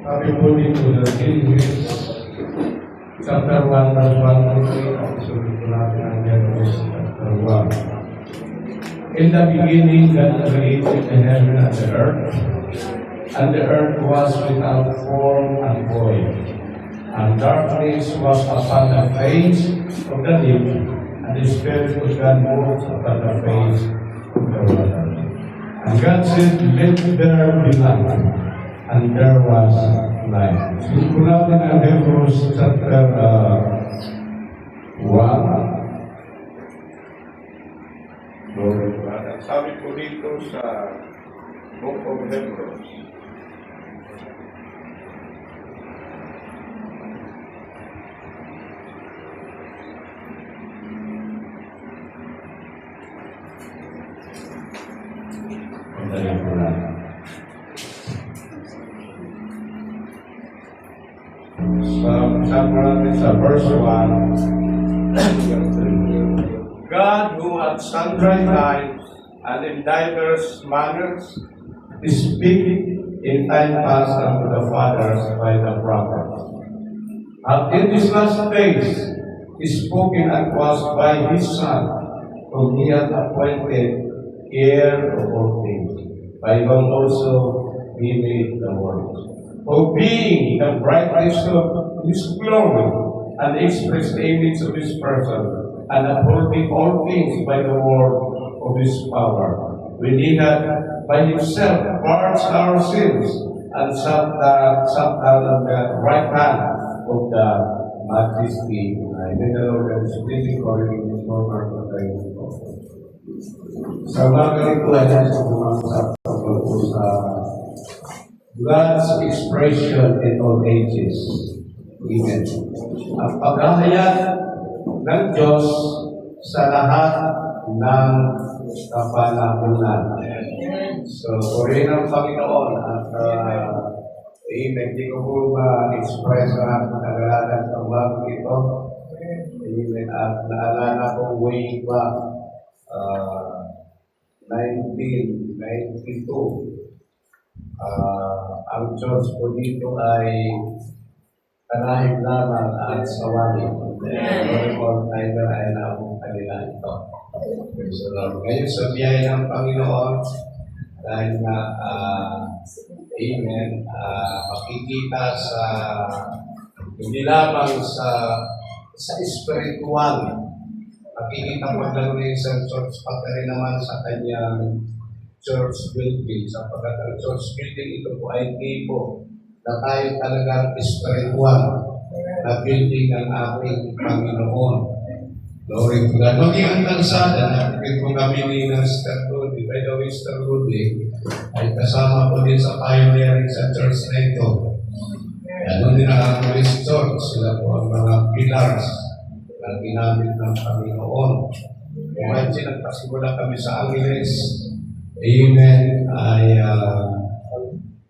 Kami po dito na Genesis chapter 1 verse 1 to 3. Ang sulit po natin ang Genesis chapter 1. In the beginning, God created the heaven and the earth was without form and void, and darkness was upon the face of the deep, and the Spirit of God moved upon the face of the water. And God said, "Let there be light." And there was light. Siguro natin ang Hebrews chapter 1. Glory to God. Ang sabi ko dito sa Book of Hebrews, Pagdaling ko natin. Sa verse 1, God who at sundry times and in divers manners speak in time past unto the fathers by the prophets, and in this last days is spoken unto us by His Son, whom He hath appointed heir of all things, by whom also He made the world, who being the brightness of His glory and the express image of His person, and upholding all things by the word of His power, when He had by Himself purged our sins, and sat down on the right hand of the Majesty. I may the Lord that is pleasing for you in His honor for the sa mga ganito ay nasa pumasap sa God's expression in all ages. Amen. Ang paghahayag ng Diyos sa lahat ng kapanahunan. So, purihin ang Panginoon at hindi ko po ma-express ang kagalaran sa umagang ito. Amen. At naalala ko way back 1992. Ang church po dito ay kanahib lamang at sawali. All timer ay naabong kanila ito. So, ngayon sa biyaya ng Panginoon, dahil na, amen, makikita sa, hindi lamang sa spiritual, makikita paglang na isang church, pati rin naman sa kanyang church building. Sapagkat ang church building, ito po ay tipo na tayo talagang spiritual na building ng ating Panginoon. Glory to God. Maging ang kalsada na ito kami ni Mr. Rudy, by the way, Mr. Rudy, ay kasama po din sa pioneering sa church na ito. Ano din ang Grace Church, sila po ang mga pillars na ginamit ng Panginoon. Imagine, nagpasimula kami sa Angeles. Amen. Ay,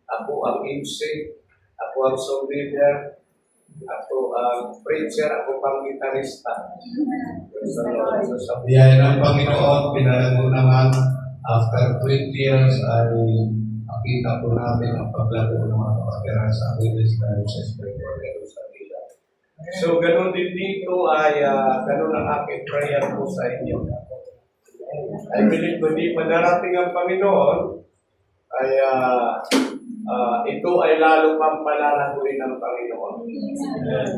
ako ang MC, ako ang song leader, ako ang preacher, ako pang gitarista. So, sa biyaya ng Panginoon, pinalago naman, after 20 years, ay makita po natin ang paglago ng mga kapatiran sa Angeles dahil sa spiritual sa Manila. So, ganun din dito ay, ganun ang aking prayer po sa inyo. I believe kung di madarating ang Panginoon, ay ito ay lalo pang palalaguin ng Panginoon.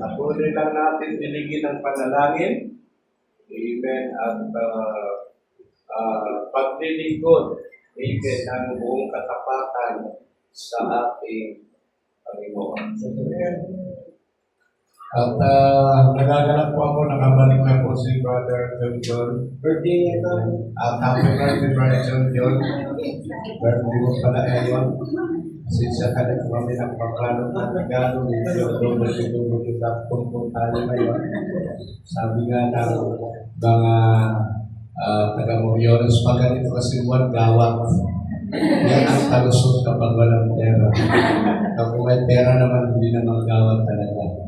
Patuloy lang natin diligin ang panalangin. Amen. At paglilingkod, amen, ang buong katapatan sa ating Panginoon. At nagaganap po ako, nakabalik na po si Brother John. Birthday ito. At happy birthday, Brother John. Birthday mo pala ngayon. Kasi sa kanil kami nagpaplano na regalo nito. Doon kita puntang ngayon. Sabi nga ng mga taga-Moriones, pag ganito kasi buwan gawat. Yan ang kalusot kapag walang pera. Kapag may pera naman, hindi naman gawat talaga.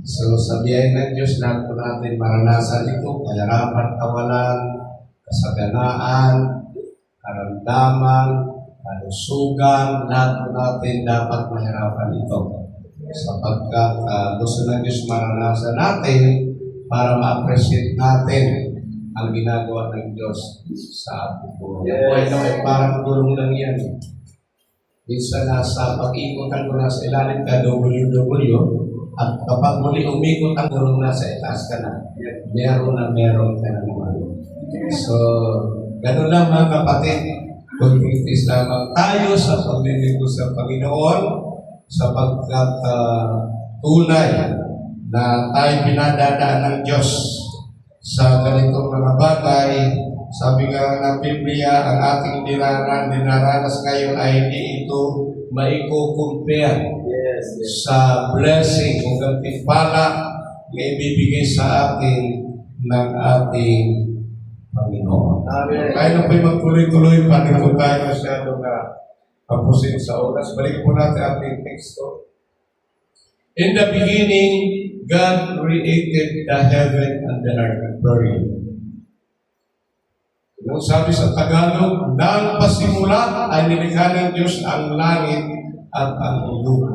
So, sa biyaya ng Diyos, lahat po natin maranasan ito, kahirapan, kawalan, kasaganaan, karamdaman, kalusugan, lahat po natin dapat mahirapan ito. sapagkat gusto ng Diyos maranasan natin para ma-appreciate natin ang ginagawa ng Diyos sa ating buhay. Ang buhay naman ay parang gulong lang yan. Minsan nasa pag-ikotan ko na sa ilalim ka, W, at kapag muli umikot ang gulong nasa itaas ka na, meron ka na naman. So, ganun lang mga kapatid, pag-practice lamang tayo sa paglilingkod sa Panginoon sapagkat tunay na tayo pinadadaan ng Diyos sa ganitong mga bagay. Sabi nga ng Biblia, ang ating dinaranas ngayon ay hindi ito maiko-compare sa blessing o gantimpala na ibibigay sa atin ng ating Panginoon. Kaya na po'y magtuloy-tuloy, pati po tayo masyado na kapusin sa oras. Balik po natin ating teksto. In the beginning, God created the heaven and the earth. Yung sabi sa Tagalog, nang pasimula ay nilikha ng Diyos ang langit at ang lupa.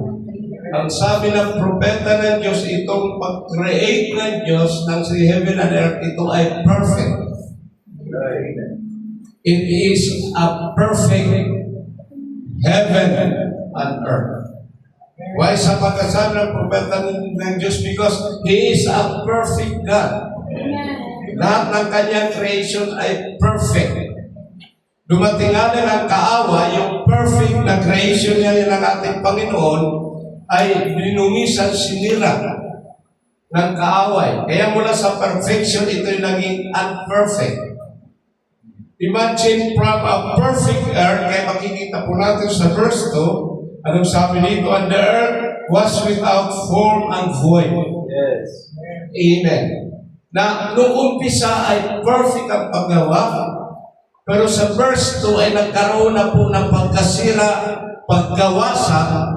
Ang sabi ng propeta ng Diyos, itong pag-create ng Diyos ng si heaven and earth, ito ay perfect. It is a perfect heaven and earth. Why sa pagkasabi ng propeta ng Diyos? Because He is a perfect God. Lahat ng kanyang creation ay perfect. Dumating nga ng kaawa, yung perfect na creation niya ng ating Panginoon ay binumisan sinira ng kaaway. Kaya mula sa perfection, ito'y naging unperfect. Imagine from a perfect earth, kaya makikita po natin sa verse 2, anong sabi dito? And the earth was without form and void. Yes. Amen. Na noong umpisa ay perfect ang paggawa, pero sa verse 2 ay nagkaroon na po ng pagkasira, pagkawasa,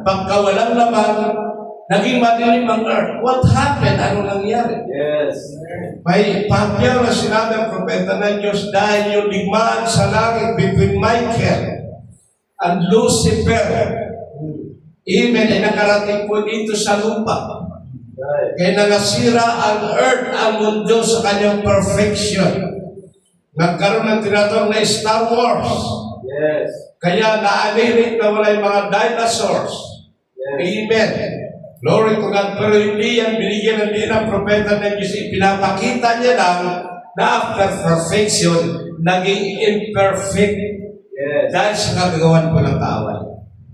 pagkawalang laman, naging madilim ang earth. What happened? Ano nangyari? Yes. May pahayag na sinabi ang propeta ng Diyos dahil yung digmaan sa langit between Michael and Lucifer. Amen. Ay nakarating po dito sa lupa. Kaya nangasira ang earth, ang mundo sa kanyang perfection. Nagkaroon ng tinatawag na Star Wars. Yes. Kaya na-annihilate na wala yung mga dinosaurs. Yes. Amen. Glory to God. Pero hindi yan binigyan ng din ng propeta ng Diyos. Ipinapakita niya lang na after perfection, naging imperfect. Yes. Dahil sa kagagawan po ng kaaway.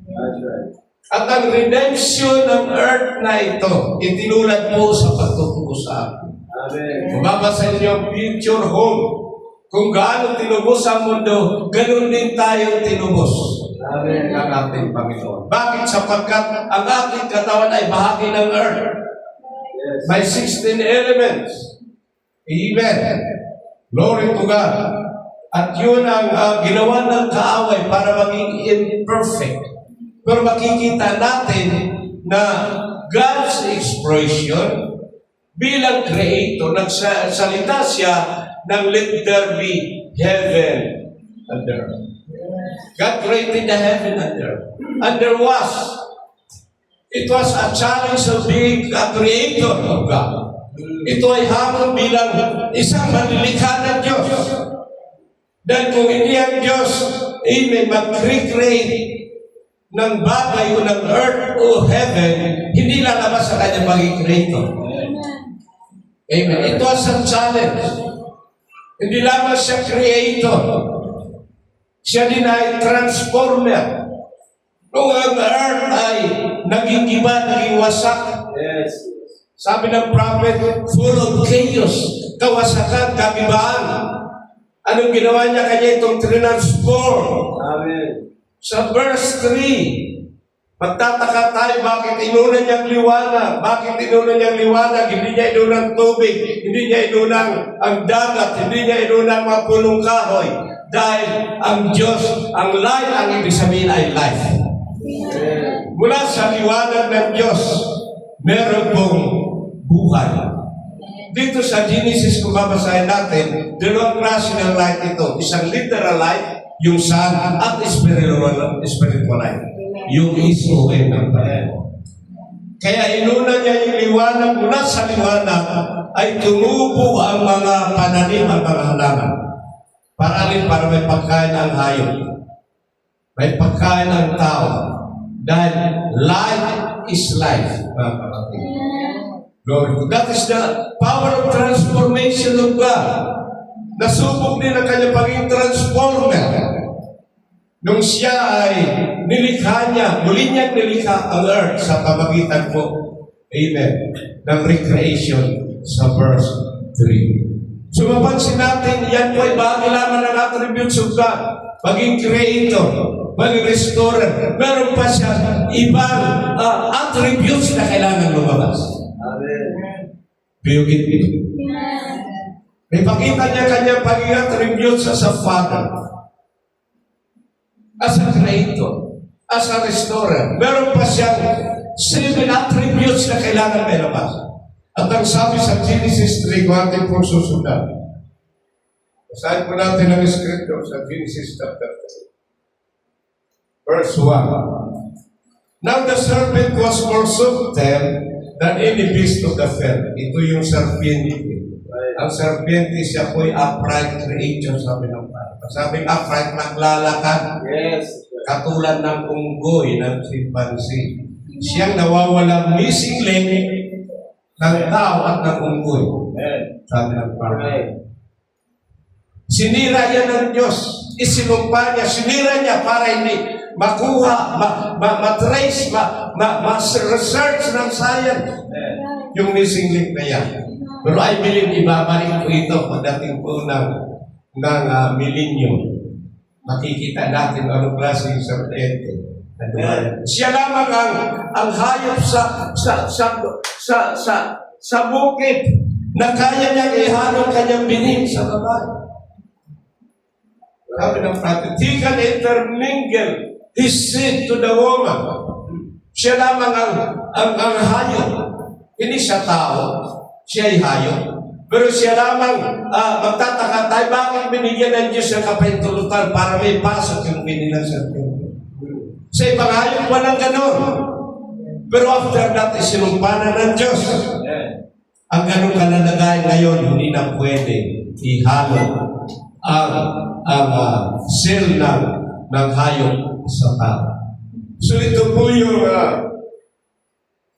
That's right. At ang redemption ng earth na ito, itinulad po sa pagtutubo sa atin. Amen. Mababasa niyo ang future home. Kung gaano tinubos ang mundo, ganun din tayo tinubos. Amen. Ng ating Panginoon. Bakit? Sapagkat ang ating katawan ay bahagi ng earth. Yes. May 16 elements. Amen. Glory to God. At yun ang ginawa ng kaaway para maging imperfect. Pero makikita natin na God's expression bilang creator, nagsalita siya ng let there be heaven and earth. God created the heaven and earth. And there was. It was a challenge of being a creator of God. Ito ay hamon bilang isang manlilikha ng Diyos. Dahil kung hindi ang Diyos, amen, mag-recreate ng bagay o ng earth o heaven, hindi lalabas sa kanyang maging creator. Amen. Ito ang challenge. Hindi lamang siya creator. Siya din ay transformer. Kung ang earth ay naging iba, naging wasak. Yes. Sabi ng prophet, full of chaos, kawasakan, kagibaan. Anong ginawa niya kanya itong transform? Amen. Sa verse 3, magtataka tayo bakit inuna niyang liwanag. Bakit inuna niyang liwanag? Hindi niya inunang tubig, hindi niya inunang ang dagat, hindi niya inunang mga punong kahoy. Dahil ang Diyos, ang light, ang ibig sabihin ay life. Mula sa liwanag ng Diyos, meron pong buhay. Dito sa Genesis, kung babasahin natin, dalawang klase ng light ito. Isang literal light, yung sun, at spiritual light, yung S-O-N ng Panginoon. Kaya inuna niya yung liwanag, mula sa liwanag ay tumubo ang mga pananim at mga halaman. Para may pagkain ang hayop. May pagkain ang tao. Dahil life is life, mga kapatid. Glory to God. That is the power of transformation of God. Nasubok din ang kanyang pagiging transformer. Nung siya ay nilikha niya, muli niyang nilikha ang earth sa pamagitan po, amen, ng recreation sa verse 3. So mapansin natin, yan po ay bahagi lamang ng attributes of God. Maging creator, maging restorer. Meron pa siya ibang attributes na kailangan lumabas. Amen. Do you get it? May pakita niya kanyang pagiging attributes as a father, as a creator, as a restorer. Meron pa siyang 7 attributes na kailangan may labas. At ang sabi sa Genesis 3, kung ating pong susundan. Basahin po natin ang scripture sa Genesis chapter 3. Verse 1. Now the serpent was more subtle than any beast of the field. Ito yung serpente. Ang serpente siya po'y upright creature, sabi ng Bible. Sabi upright, maglalakad. Yes. Katulad ng unggoy ng chimpanzee. Siyang nawawalang missing link ng tao at ng unggoy. Sabi ng Bible. Sinira yan ng Diyos. Isinumpa niya. Sinira niya para hindi makuha, matrace, ma-research ng science yung missing link na yan. Pero I believe ibabalik po ito pagdating po ng millennium. Makikita natin anong klase yung serpente. Siya lamang ang hayop sa bukid na kaya niyang ihanong kanyang bining sa babae. Sabi ng prophet, he can intermingle his seed to the woman. Siya lamang ang hayop. Hindi siya tao. Siya ay hayop. Pero siya lamang magtataka tayo, bakit binigyan ng Diyos ng kapahintulutan para may pasok yung bining ng serpente? Sa ibang hayop, walang ganon. Pero after that, isinumpanan ng Diyos. Ang ganong kalalagay ngayon, hindi na pwede ihalo ang cell ng hayop sa tao. So ito po yung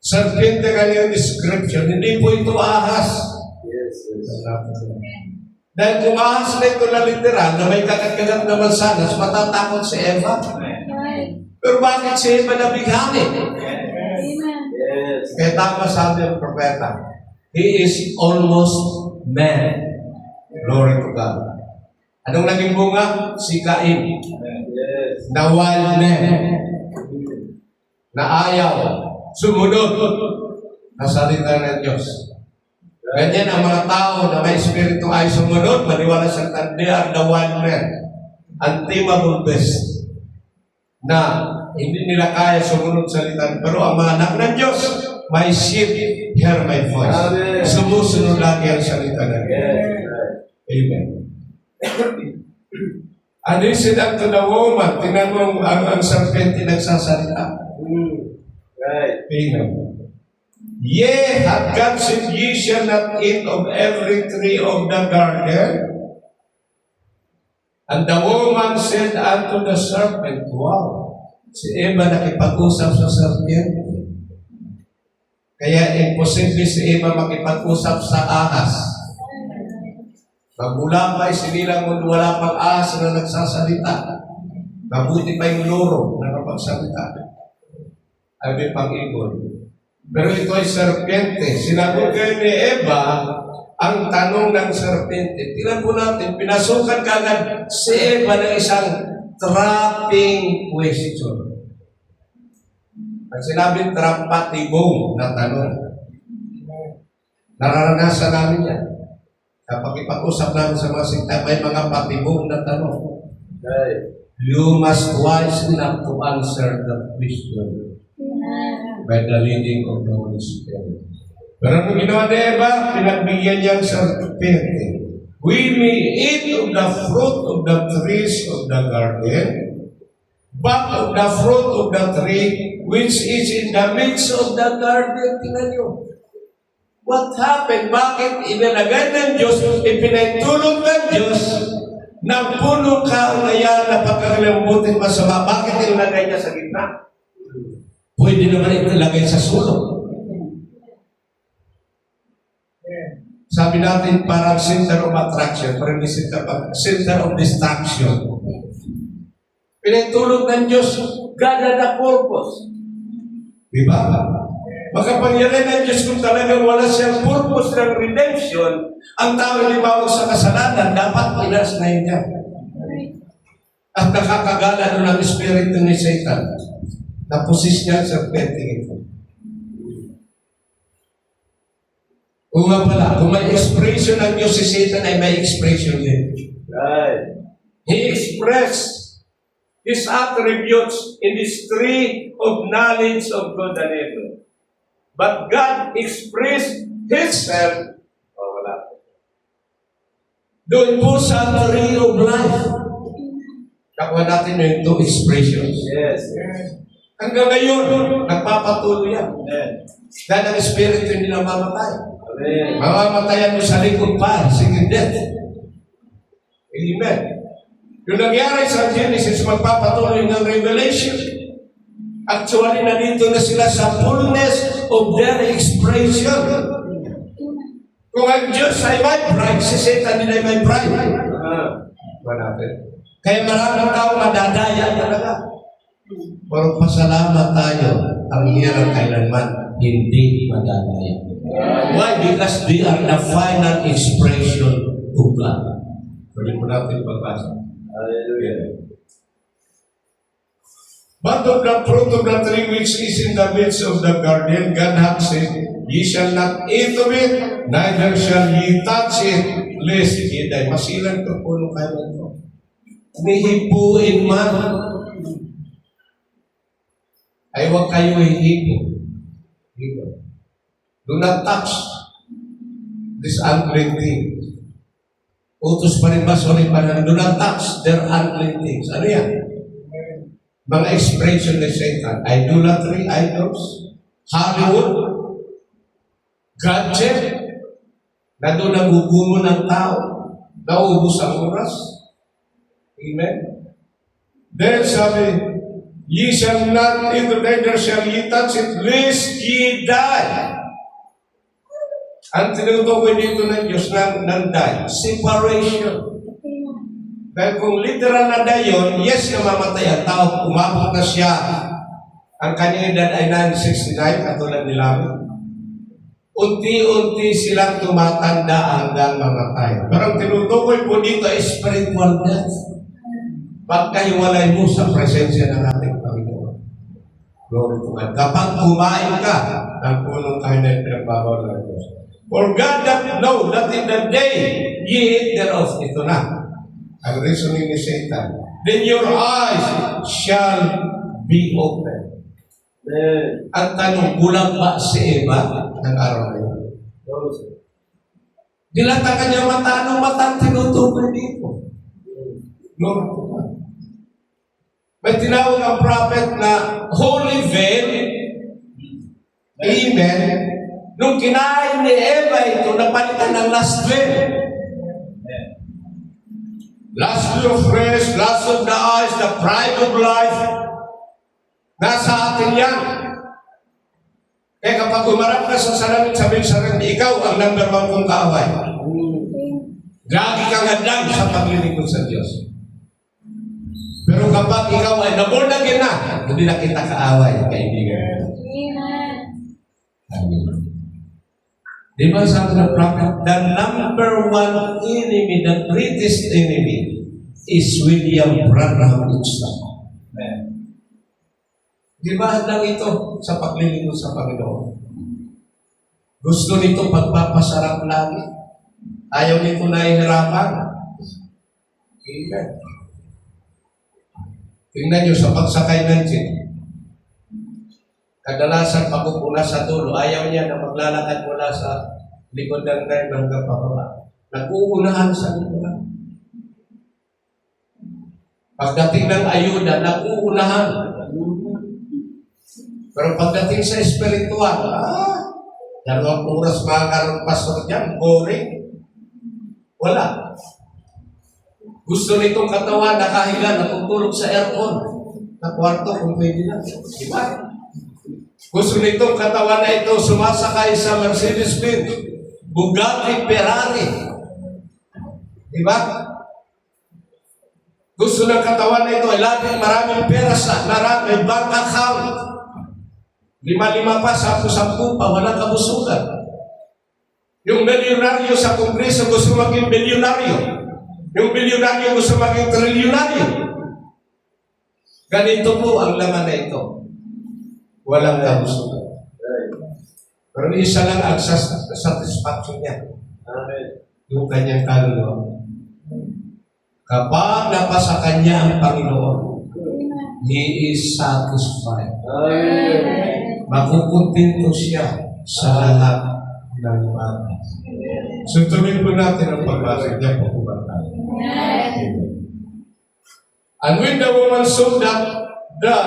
serpente kanyang description. Hindi po ito ahas. Yes. Dahil kung ahas na ito na literal, na may kagat-kagat na mansanas, matatakot si Eva. Pero bakit si Eva nabighani? Yes. Kaya tama sabi ang propeta, he is almost man. Glory to God. Anong naging bunga? Si Cain. Yes. Na wild man. Na ayaw. Sumunod. Na salita ng Diyos. Ganyan ang mga tao na may espiritu ay sumunod, maniwala sa they are the wild men. Untamable beast. Na hindi nila kaya sumunod sa litan. Pero ang mga anak ng Diyos, my sheep hear my voice. Amen. Sumusunod lagi ang salita ng Diyos. Yes. Amen. And he said unto the woman, tingnan mo ang serpente nagsasalita. Right. Amen. Yea, hath God said, ye shall not eat of every tree of the garden? And the woman said unto the serpent, wow, si Eva nakipag-usap sa serpente. Kaya imposible si Eva makipag-usap sa ahas. Magmula pa isinilang mo wala pang ahas na nagsasalita. Mabuti pa yung loro na kapagsalita. Ay may pang-ibon. Pero ito ay serpente. Sinagot kayo ni Eva ang tanong ng serpente. Tingnan po natin, pinasukan kagad si Eva ng isang trapping question. Pag sinabing trapatibong na tanong, nararanasan namin yan. Kapag ipag-usap namin sa mga sinta, may mga patibong na tanong. Right. You must wise enough to answer the question by the leading of the Holy Spirit. Pero kung ginawa ni Eva, pinagbigyan niya ang serpente. We may eat of the fruit of the trees of the garden, but of the fruit of the tree which is in the midst of the garden. Tingnan nyo. What happened? Bakit inilagay ng Diyos, ipinahintulog ng Diyos, ng puno kaungayan na pagkakilambutin masama? Bakit inilagay niya sa gitna? Pwede naman ilagay sa sulok. Sabi natin parang center of attraction, parang center of distraction. Pinahintulog ng Diyos, God had a purpose. Diba? Makapangyarihan ng Diyos kung talagang wala siyang purpose ng redemption, ang tao limawag sa kasalanan, dapat pinas na yun niya. At nakakagala doon ang espiritu ni Satan. Naposis niya sa petting ito. Kung nga pala, kung may expression ng Diyos si Satan ay may expression din. Right. He expressed his attributes in this tree of knowledge of good and evil. But God expressed Himself, doon po sa tree of life. Kakuha natin yung two expressions. Yes. Hanggang ngayon, nagpapatuloy yan. Dahil ang espiritu hindi namamatay. Amen. Mamamatayan mo sa likod pa, second death. Amen. Yung nangyari sa Genesis, magpapatuloy ng Revelation. Actually, nandito na sila sa fullness of their expression. Kung ang Diyos ay may pride, si Satan din ay may pride. Ba natin? Kaya maraming tao madadaya talaga. Pero pasalamat tayo, ang hirap kailanman hindi madadaya. Why? Because they are the final expression of God. Pwede mo natin pagbasa. Hallelujah. But of the fruit of the tree which is in the midst of the garden, God hath said, Ye shall not eat of it, neither shall ye touch it, lest ye die. Masilan ko po nung kailan ko. Nihipuin man. Ay huwag kayo hihipo. Do not touch this unclean thing. Utos pa rin ba? Sorry pa rin. Do not touch their unclean things. Ano yan? Mga expression ni Satan. Idolatry, idols, Hollywood, gadget, na doon nagugumo ng tao, naubos ang oras. Amen? Then sabi, ye shall not eat, neither shall ye touch it, lest ye die. Ang tinutukoy dito ng Diyos ng die, separation. Dahil kung literal na dayon, yes, namamatay ang tao, umabot na siya. Ang kanyang edad ay 969, katulad nila. Unti-unti silang tumatanda hanggang mamatay. Pero ang tinutukoy po dito ay spiritual death. Pagkahiwalay mo sa presensya ng ating Panginoon. Glory to God. Kapag kumain ka ng punong kain na pinagbabawal ng Diyos. For God doth know that in the day ye eat thereof, ito na. Ang reasoning ni Satan, then your eyes shall be open. Ang tanong, kulang ba si Eva ng araw na yun? Dilata kanya mata, anong mata ang tinutukoy dito? Lord, may tinawag ang prophet na holy veil. Amen. Nung kinain ni Eva ito, napalitan ng last veil. Lust of flesh, lust of the eyes, the pride of life. Nasa atin yan. Kaya kapag umarap ka sa salamin, sabihin sa rin, ikaw ang number one kong kaaway. Lagi kang hadlang sa paglilingkod sa Diyos. Pero kapag ikaw ay naborn again na, hindi na kita kaaway, kaibigan. Amen. Di ba sabi ng prophet, the number one enemy, the greatest enemy, is William Branham himself. Di ba lang ito sa paglilingkod sa Panginoon? Gusto nito pagpapasarap lagi. Ayaw nito nahihirapan. Amen. Tingnan nyo sa pagsakay ng jeep. Kadalasan pagpupuna sa dulo, ayaw niya na maglalakad mula sa likod ng drive hanggang pababa. Nag-uunahan sa likuran. Pagdating ng ayuda, nag-uunahan. Pero pagdating sa espiritual, 2 oras makakaroon pastor dyan, boring. Wala. Gusto nitong katawan, nakahiga, natutulog sa aircon. Na kwarto kung pwede na. Diba? Gusto nitong katawan na ito, sumasakay sa Mercedes-Benz, Bugatti, Ferrari. Diba? Gusto ng katawan na ito, ay laging maraming pera sa maraming bank account. 5 pa, 10 pa, walang kabusugan. Yung milyonaryo sa kongreso gusto maging bilyonaryo. Yung bilyonaryo gusto maging trilyonaryo. Ganito po ang laman na ito. Walang kabusugan. Pero isa lang ang satisfaction niya. Yung kanyang kaluluwa. Kapag napasa kanya ang Panginoon, He is satisfied. Makukuntento siya sa lahat ng bagay. Suntunin po natin ang pagbasa niya po tayo. And when the woman saw that the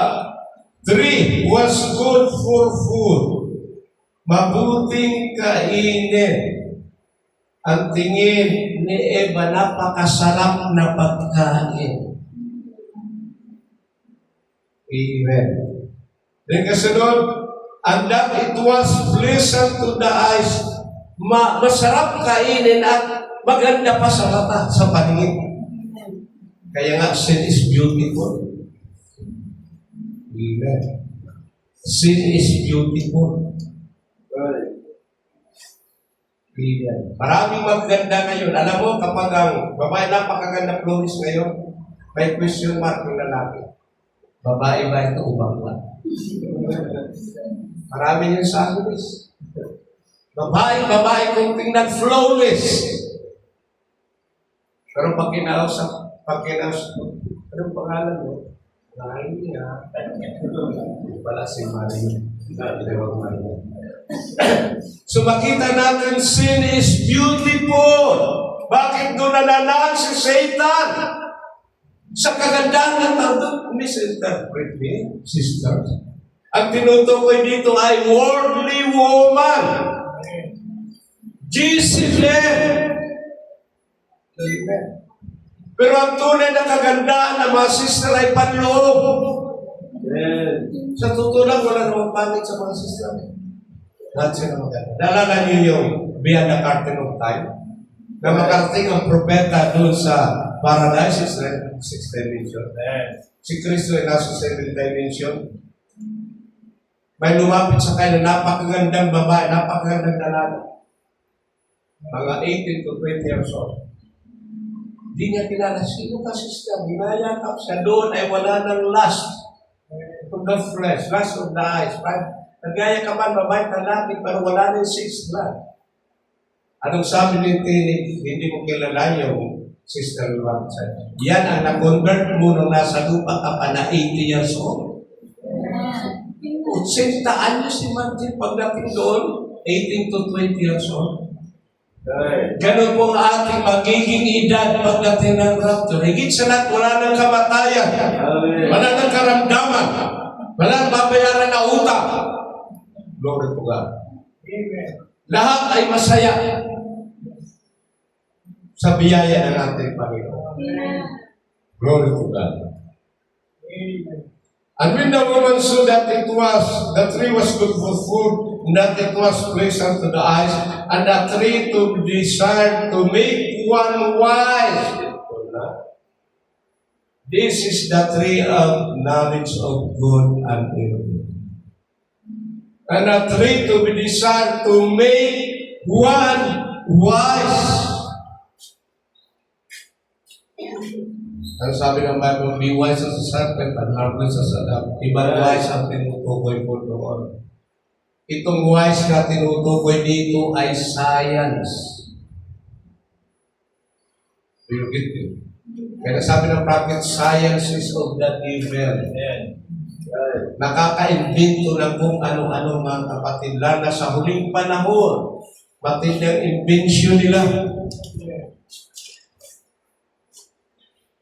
tree was good for food, mabuting kainin, ang tingin ni Eva, napakasarap na pagkain. Amen. Then kasunod, and that it was pleasant to the eyes, masarap kainin at maganda pa sa mata, sa paningin. Kaya nga, sin is beautiful. Amen. Sin is beautiful. Amen. Maraming maganda ngayon. Alam mo, kapag ang babae napakaganda Flores ngayon, may question mark ng lalaki. Babae ba ito o bakla? Marami yung sagulis. Babae kung tingnan flawless. Pero pag kinausap, anong pangalan mo? Maria. Wala si Maria. So makita natin, sin is beautiful. Bakit doon nananaan si Satan? Sa kagandahan ng tao, misinterpret me, sisters. Ang tinutukoy dito ay worldly woman. Jezebel. Amen. Pero ang tunay na kagandahan ng mga sister ay panloob. Sa totoo lang, wala namang pangit sa mga sister. Lahat sila maganda. Naalala niyo yung beyond the curtain of time? Na makarating ang propeta doon sa paradise, sixth dimension. Si Kristo ay nasa 7th dimension. May lumapit sa kanya na napakagandang babae, napakagandang lalaki. Mga 18 to 20 years old. Di niya kilala, sino ka sister? Ginayakap siya. Doon ay wala ng lust of the flesh, lust of the eyes. Nagaya ka man, babae, lalaki, pero wala ng sex blood. Anong sabi ng tinig? Hindi mo kilala yung sister Luwag. Yan ang na-convert mo nung nasa lupa ka pa na 80 years old. 80 anyos si Martin pagdating doon, 18 to 20 years old. Ganun po ang ating magiging edad pagdating ng rapture. Higit sa lahat, wala ng kamatayan. Wala ng karamdaman. Wala ng babayaran na utang. Glory to God. Lahat ay masaya sa biyaya ng ating Panginoon. Glory to God. And when the woman saw that the tree was good for food, and that it was pleasant to the eyes, and the tree to be desired to make one wise. This is the tree of knowledge of good and evil. And a tree to be desired to make one wise. Ang sabi ng Bible, be wise as a serpent and harmless as a dove. Ibang wise ang tinutukoy po doon. Itong wise na tinutukoy dito ay science. Do you get it? Kaya sabi ng prophet, science is of the devil. Nakaka-invento ng kung ano-ano mga kapatid. Lalo na sa huling panahon, matindang invention nila.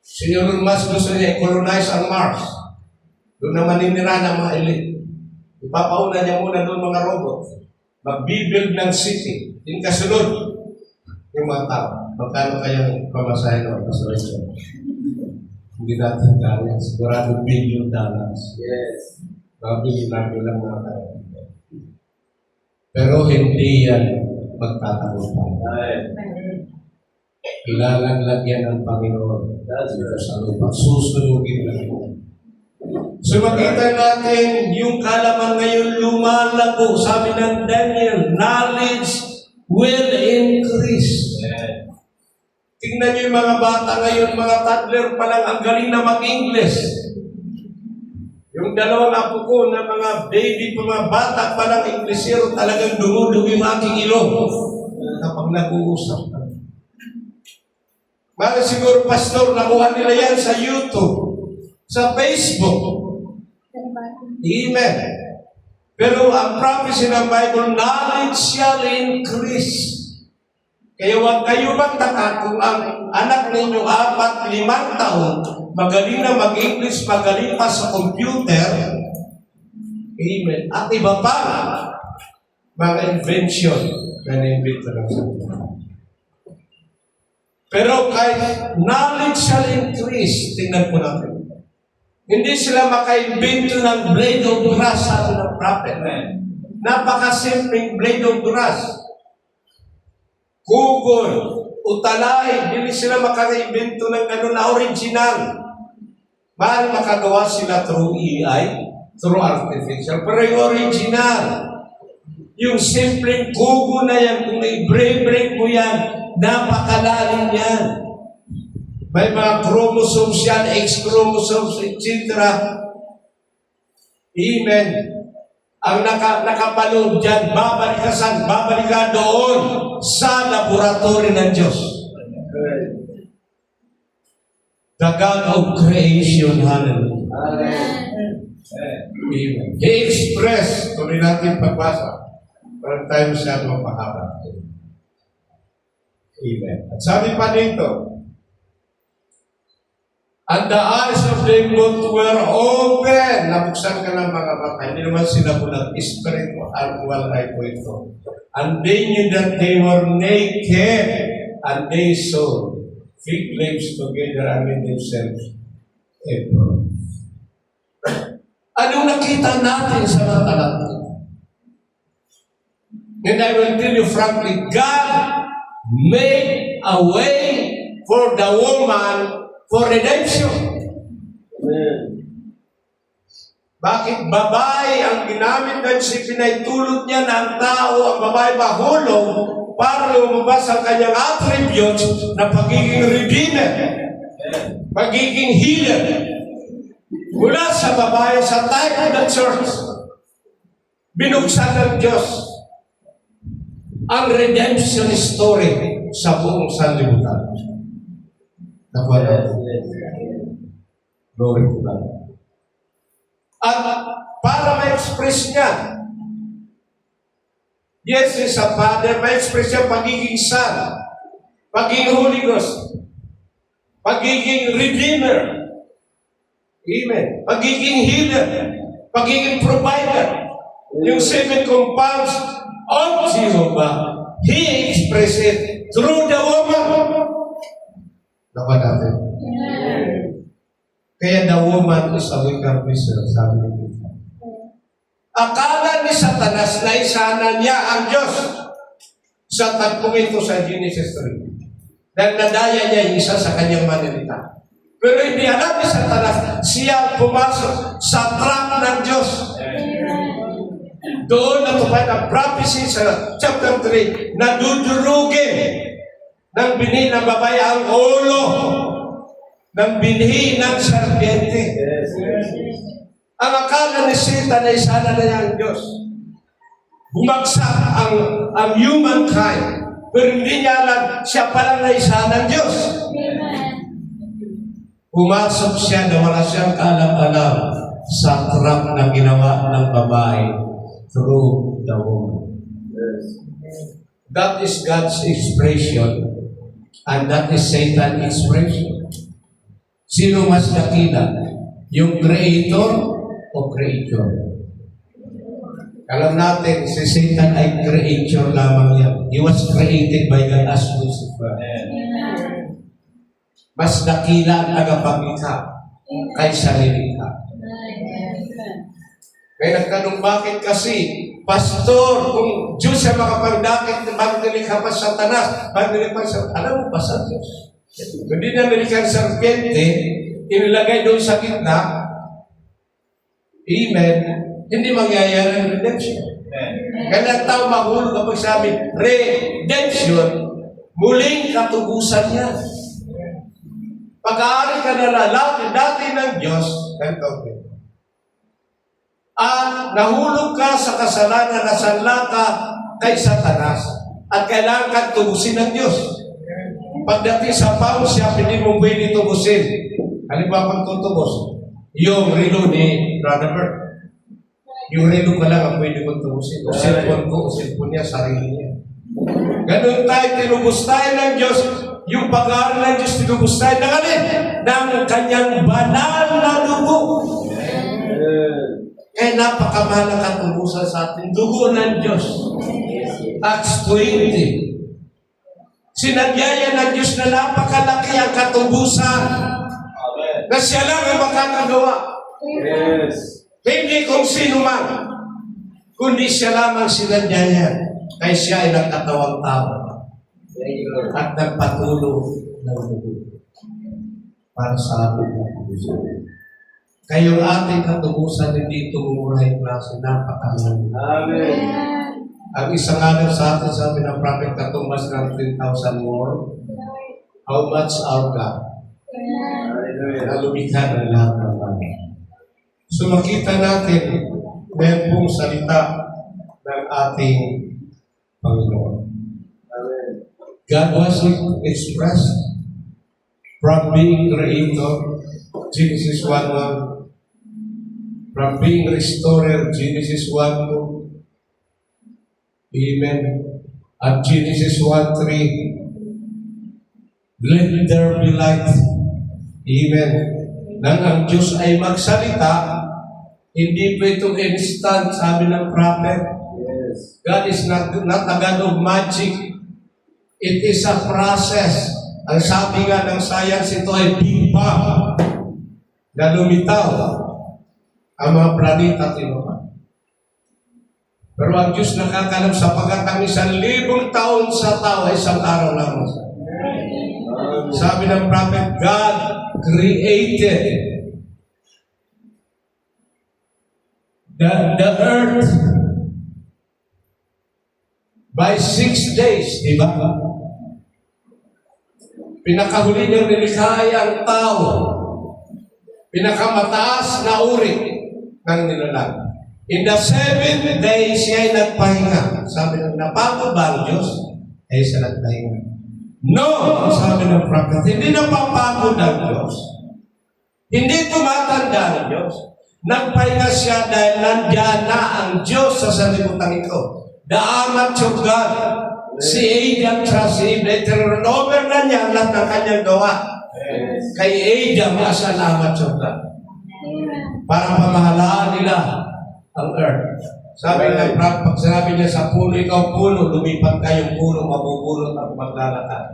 Si Elon Musk gusto niya i-colonize ang Mars. Doon naman ninira ng mga elite. Ipapauna niya muna doon mga robot. Mag-build ng city. Yung kasunod, yung mga tao. Magkano kayang pamasahin o pasulit? Hindi natin kaya. Sigurado $1 billion. Yes. Mga bilyon lang mga tao. Pero hindi yan magtatagumpay. Kailangan lagyan ng Panginoon dito sa lupa. Susunugin lang po. So makita natin yung kalaman ngayon lumalago. Sabi ng Daniel, knowledge will increase. Tingnan niyo yung mga bata ngayon, mga toddler pa lang, ang galing na mag-English. Yung dalawang apo ko na mga baby pa, mga bata pa lang Inglesero, talagang dumudugo yung aking ilong kapag nag-uusap. Bakit siguro, pastor, nakuha nila yan sa YouTube, sa Facebook. Amen. Pero ang prophecy ng Bible, knowledge shall increase. Kaya huwag kayo magtaka kung ang anak ninyo 4-5 taon, magaling na mag-English, magaling pa sa computer. Amen. At iba pa, mga invention na na-invento ng Satan. Pero kahit knowledge shall increase, tingnan po natin. Hindi sila maka-invento ng blade of grass, sabi ng prophet. Napakasimpleng blade of grass. Google, utalay, hindi sila maka-invento ng gano'n na original. Mahal makagawa sila through AI, through artificial, pero yung original, yung simpleng Google na yan, kung i-break mo yan, napakalalim yan. May mga chromosomes yan, X-chromosomes, etc. Amen. Ang nakapanood dyan, babalik ka saan? Babalik ka doon sa laboratory ng Diyos. The God of creation. Hallelujah. Amen. He expressed, tuloy natin pagbasa, para tayo masyadong mahaba. Amen. At sabi pa dito, and the eyes of them both were open. Nabuksan ka ng mga mata. Hindi naman sila bulag. Spiritual eye po ito. And they knew that they were naked. And they saw fig leaves together and made themselves aprons. Anong nakita natin sa mata natin? And I will tell you frankly, God made a way for the woman for redemption. Amen. Bakit babae ang ginamit ng pinahintulot niya ng tao, ang babae mahulog para lumabas ang kanyang attributes na pagiging redeemer, pagiging healer. Mula sa babae, sa type of the church, binuksan ng Diyos ang redemption story sa buong sanlibutan. Nakuha natin. Glory to God. At para ma-express niya, yes, is a Father, ma-express niya pagiging Son, pagiging Holy Ghost, pagiging Redeemer, Amen, pagiging Healer, pagiging Provider. Yung 7 compounds of Jehovah, He expressed it through the woman. Nakuha natin. Kaya the woman is a weaker vessel, sabi ni Peter. Akala ni Satanas na isana niya ang Diyos sa tagpong ito sa Genesis 3. Dahil nadaya niya isa sa kanyang manilita. Pero hindi alam ni Satanas, siya pumasok sa trap ng Diyos. Doon natupad ang prophecy sa chapter 3 na dudurugin ng binhi ng babae ang ulo ng binhi ng serpiente. Ang akala ni Satan ay sana na niya ang Diyos. Bumagsak ang humankind, pero hindi niya alam siya pala na isa ng Diyos. Pumasok siya na wala siyang kaalam-alam sa trap na ginawa ng babae through the woman. That is God's expression and that is Satan's expression. Sino mas nakita? Yung creator o creature? Alam natin, si Satan ay creature lamang yan. He was created by God as Lucifer. Mas dakila ang tagapaglikha kaysa lilikha. Kaya nagtanong, bakit kasi, Pastor, kung Diyos ay makapagdakit, bakit nilikha pa Satanas? Bakit nilikha pa Satanas? Alam mo ba sa Diyos? Hindi na nilikha ang serpente, inilagay doon sa gitna, amen, hindi mangyayari ang redemption. Kaya ang tao mahulog kapag sabi, redemption, muling katubusan niya. Pag-aari ka na lalaki dati ng Diyos, ganito, at nahulog ka sa kasalanan, nasanla ka kay Satanas, at kailangan kang tubusin ng Diyos. Pagdating sa pound shop, hindi mo pwede tubusin. Halimbawa pang tutubos, yung relo ni Brother Bert. Yung relo ka lang ang pwede kong tubusin. O cellphone ko, o cellphone niya, sarili niya. Ganun tayo, tinubos tayo ng Diyos. Yung pag-aaral ng Diyos, tinubos tayo ng alin? Ng kanyang banal na dugo. Kaya napakamahal ang katubusan sa atin. Dugo ng Diyos. Acts 20. Sinadyaya ng Diyos na napakalaki ang katubusan. Na siya lang ang makakagawa. Hindi kung sino man. Kundi siya lamang sinadyaya. Kaya siya ay nagkatawang tao. At nagpatulo ng dugo. Para sa ating katubusan. Kayong ating katubusan hindi tumumuray klase, napakamahal. Amen. Ang isang alam sa atin, sabi ng prophet, katumbas ng 10,000 more. How much our God? Na lumikha ng lahat ng bagay. So makita natin, meron pong salita ng ating Panginoon. God was expressed from being creator, Genesis 1:1. From being restorer, Genesis 1:2. Amen. At Genesis 1:3. Let there be light. Amen. Nang ang Diyos ay magsalita, hindi po ito instant, sabi ng prophet. Yes. God is not a God of magic. It is a process. Ang sabi nga ng science, ito ay Big Bang na lumitaw ang mga planeta at inuman. Pero ang Diyos nakakalam sapagkat ang 1,000 taon sa tao ay isang araw lamang. Sabi ng prophet, God created the earth by 6 days, di ba? Pinakahuli niyang nilikha ay ang tao. Pinakamataas na uri ng nilalang. In the 7th day, siya ay nagpahinga. Sabi ng napagod ba ang Diyos? Ay siya nagpahinga. No! Sabi ng prophet, hindi napapagod ang Diyos. Hindi tumatanda ang Diyos. Nagpahinga siya dahil nandiyan na ang Diyos sa sanlibutan ito. The Image of God. Si Adam trust si Eve. Turnover na niya lahat ng kanyang gawa. Kay Adam as an Image of God. Para pamahalaan nila ang earth. Sabi ng prophet, pag sinabi niya sa puno, ikaw puno, lumipat ka yung puno, mabubulot at maglalakad.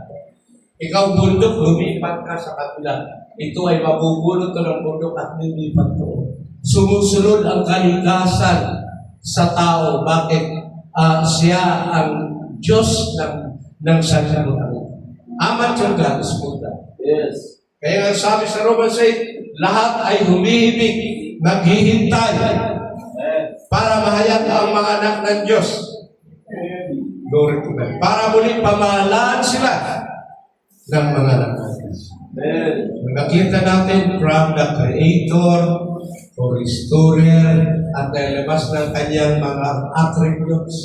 Ikaw bundok, lumipat ka sa kabila. Ito ay mabubulot ko ng bundok at lumipat ko. Sumusunod ang kalikasan sa tao. Bakit? Siya ang Diyos ng sanlibutan. Amat yung God is Buddha. Yes. Kaya nga sabi sa Romans 8, lahat ay humihibig, naghihintay para mahayag ang mga anak ng Diyos. Glory to God. Para muling pamahalaan sila ng mga anak ng Diyos. Nakita natin from the Creator o Restorer at nailabas ng kanyang mga attributes.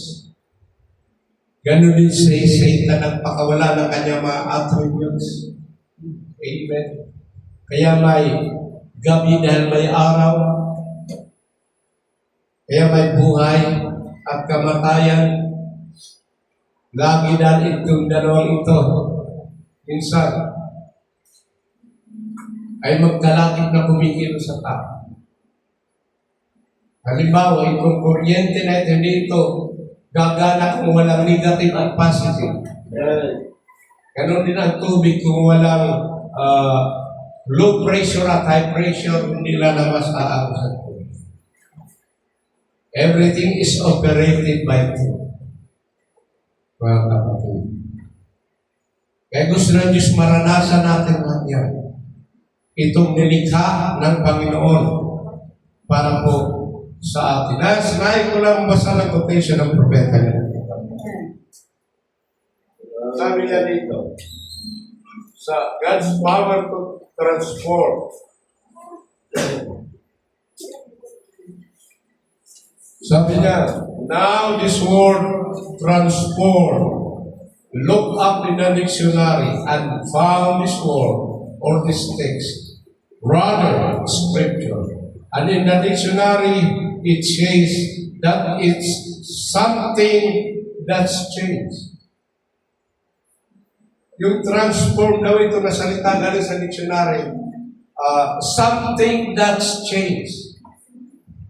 Ganun din si Satan nagpakawala ng kanyang mga attributes. Amen. Kaya may gabi dahil may araw. Kaya may buhay at kamatayan. Lagi dahil itong dalawang ito. Minsan ay magkalakip na kumikilo sa tao. Halimbawa, itong kuryente na ito dito, gagana kung walang negative at positive. Ganon din ang tubig kung walang low pressure at high pressure, hindi lalabas aagos sa tubig. Everything is operated by truth. Mga kapatid. Kaya gusto ng Diyos maranasan natin lahat yan. Itong nilikha ng Panginoon para po sa atin. Sinahin ko lang basa ng quotation ng propeta niya. Sabi niya dito, sa God's power to transform. Sabi niya, now this word transform. Look up in the dictionary and found this word or this text, rather scripture. And in the dictionary, it says that it's something that's changed. Yung transform daw ito na salita galing sa dictionary, something that's changed.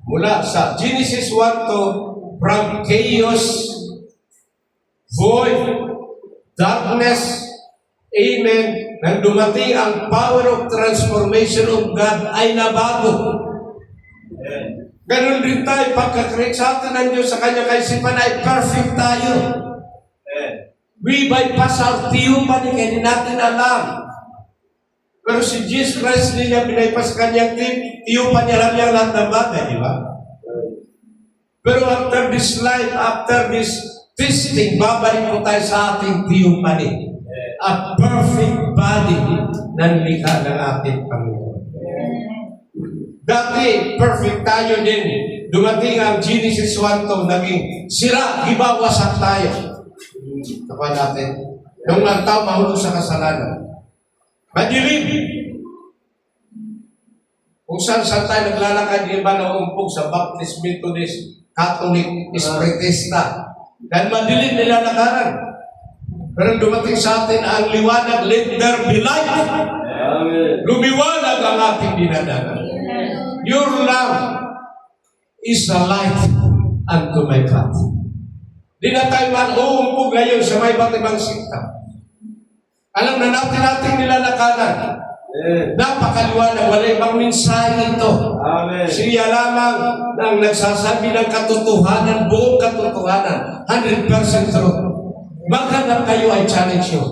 Mula sa Genesis 1 from chaos, void, darkness, amen, nang dumating ang power of transformation of God ay nabago. Ganon din tayo, pagka-create sa atin ng Diyos sa kanyang kaisipan ay perfect tayo. We bypass our tiyupan, hindi natin alam. Pero si Jesus Christ din niya binaypas sa kanyang tiyupan niya alam niya lahat ng bagay, di ba? Pero after this life, after this testing, babalik po tayo sa ating tiyupan a perfect body na nilikha ng ating Panginoon. Dati, perfect tayo din. Dumating ang Genesis 1 naging sira, gibawasak tayo. Tapa natin. Nung ang tao mahulog sa kasalanan. Madilim. Kung saan tayo naglalakad, di ba naumpog sa Baptist, Methodist, Catholic, Espiritista. Dahil madilim nilalakaran. Pero dumating sa atin ang liwanag, let there be light. Lumiwanag ang ating dinadanan. Your love is a light unto my path. Di na tayo man uumpog ngayon sa may iba't ibang sikta. Alam na natin nilalakaran. Napakaliwanag, wala ibang mensahe ito. Siya lamang ang nagsasabi ng katotohanan, buong katotohanan, 100% truth. Maghanap kayo ay challenge yun.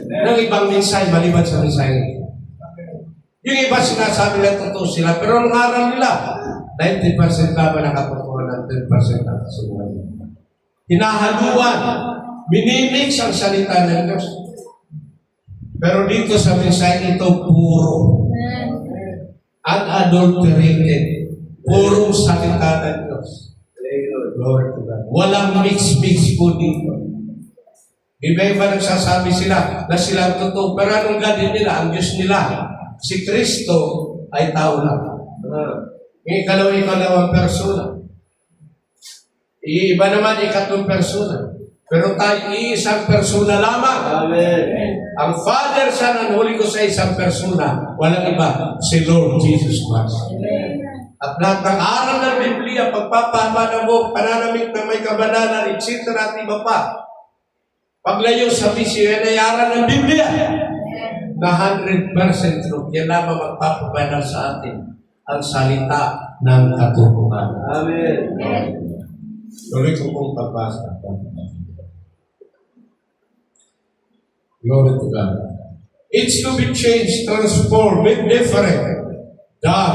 Ng ibang mensahe, maliban sa mensahe ito. Yung iba sinasabi na totoo sila, pero ang aral nila, 90% laban ang katotohanan, 10% ang kasunod. Hinahaluan, minimix ang salita ng Diyos. Pero dito sa mensahe ito, puro. Unadulterated. Purong salita ng Diyos. Glory to God. Walang mix-mix po dito. Iba-iba nagsasabi sila na sila ang totoo. Pero anong God nila? Ang Diyos nila. Si Kristo ay tao lang. Yung ikalawang persona. Iba naman ikatlong persona. Pero tayo iisang persona lamang. Amen. Ang Father, Son, and Holy Ghost ay isang persona. Walang iba. Si Lord Jesus Christ. Amen. At lahat ng aral ng Biblia, pagpapahama mo, pananamit na may kabanalan, etc. at iba pa. Paglayo sa misyo, yan ay aral ng Biblia. Na 100% true. Yan lamang magpapabanal sa atin ang salita ng katotohanan. Amen. Tuloy ko pong pagbasa. Glory to God. It's to be changed, transformed, made different than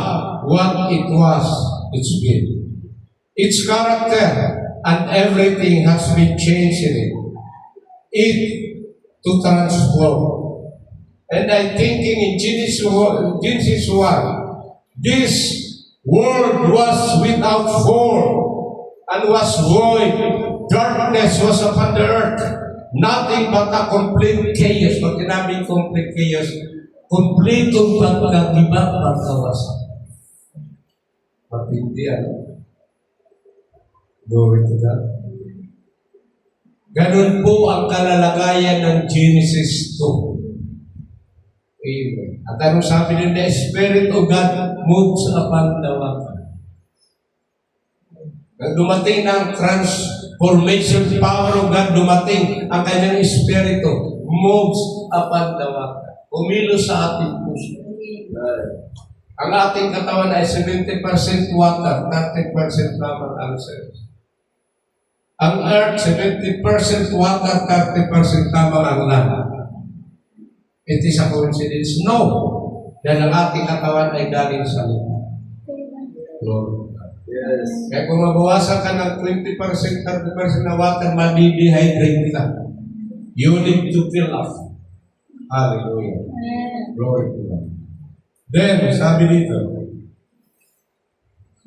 what it was, it's been. Its character and everything has been changed in it. It to transform. And I'm thinking in Genesis 1, this world was without form and was void. Darkness was upon the earth. Nothing but a complete chaos. Pag tinabing complete chaos, kompletong pagkagiba, pagkawasan. Patindihan. Glory to God. Ganun po ang kalalagayan ng Genesis 2. Amen. At anong sabi din, the Spirit of God moves upon the water. Nang dumating ng transformation power of God, dumating ang kanyang Espiritu, moves upon the water. Umilos sa ating puso. Ang ating katawan ay 70% water, 30% lamang ang cells. Ang earth, 70% water, 30% lamang ang land. It is a coincidence? No. Dahil ang ating katawan ay galing sa lupa. Lord. Yes. Kaya kung mabawasan ka ng 20%, 30% na water, madi-dehydrate ka. You need to fill up. Hallelujah. Glory to God. Then, sabi dito,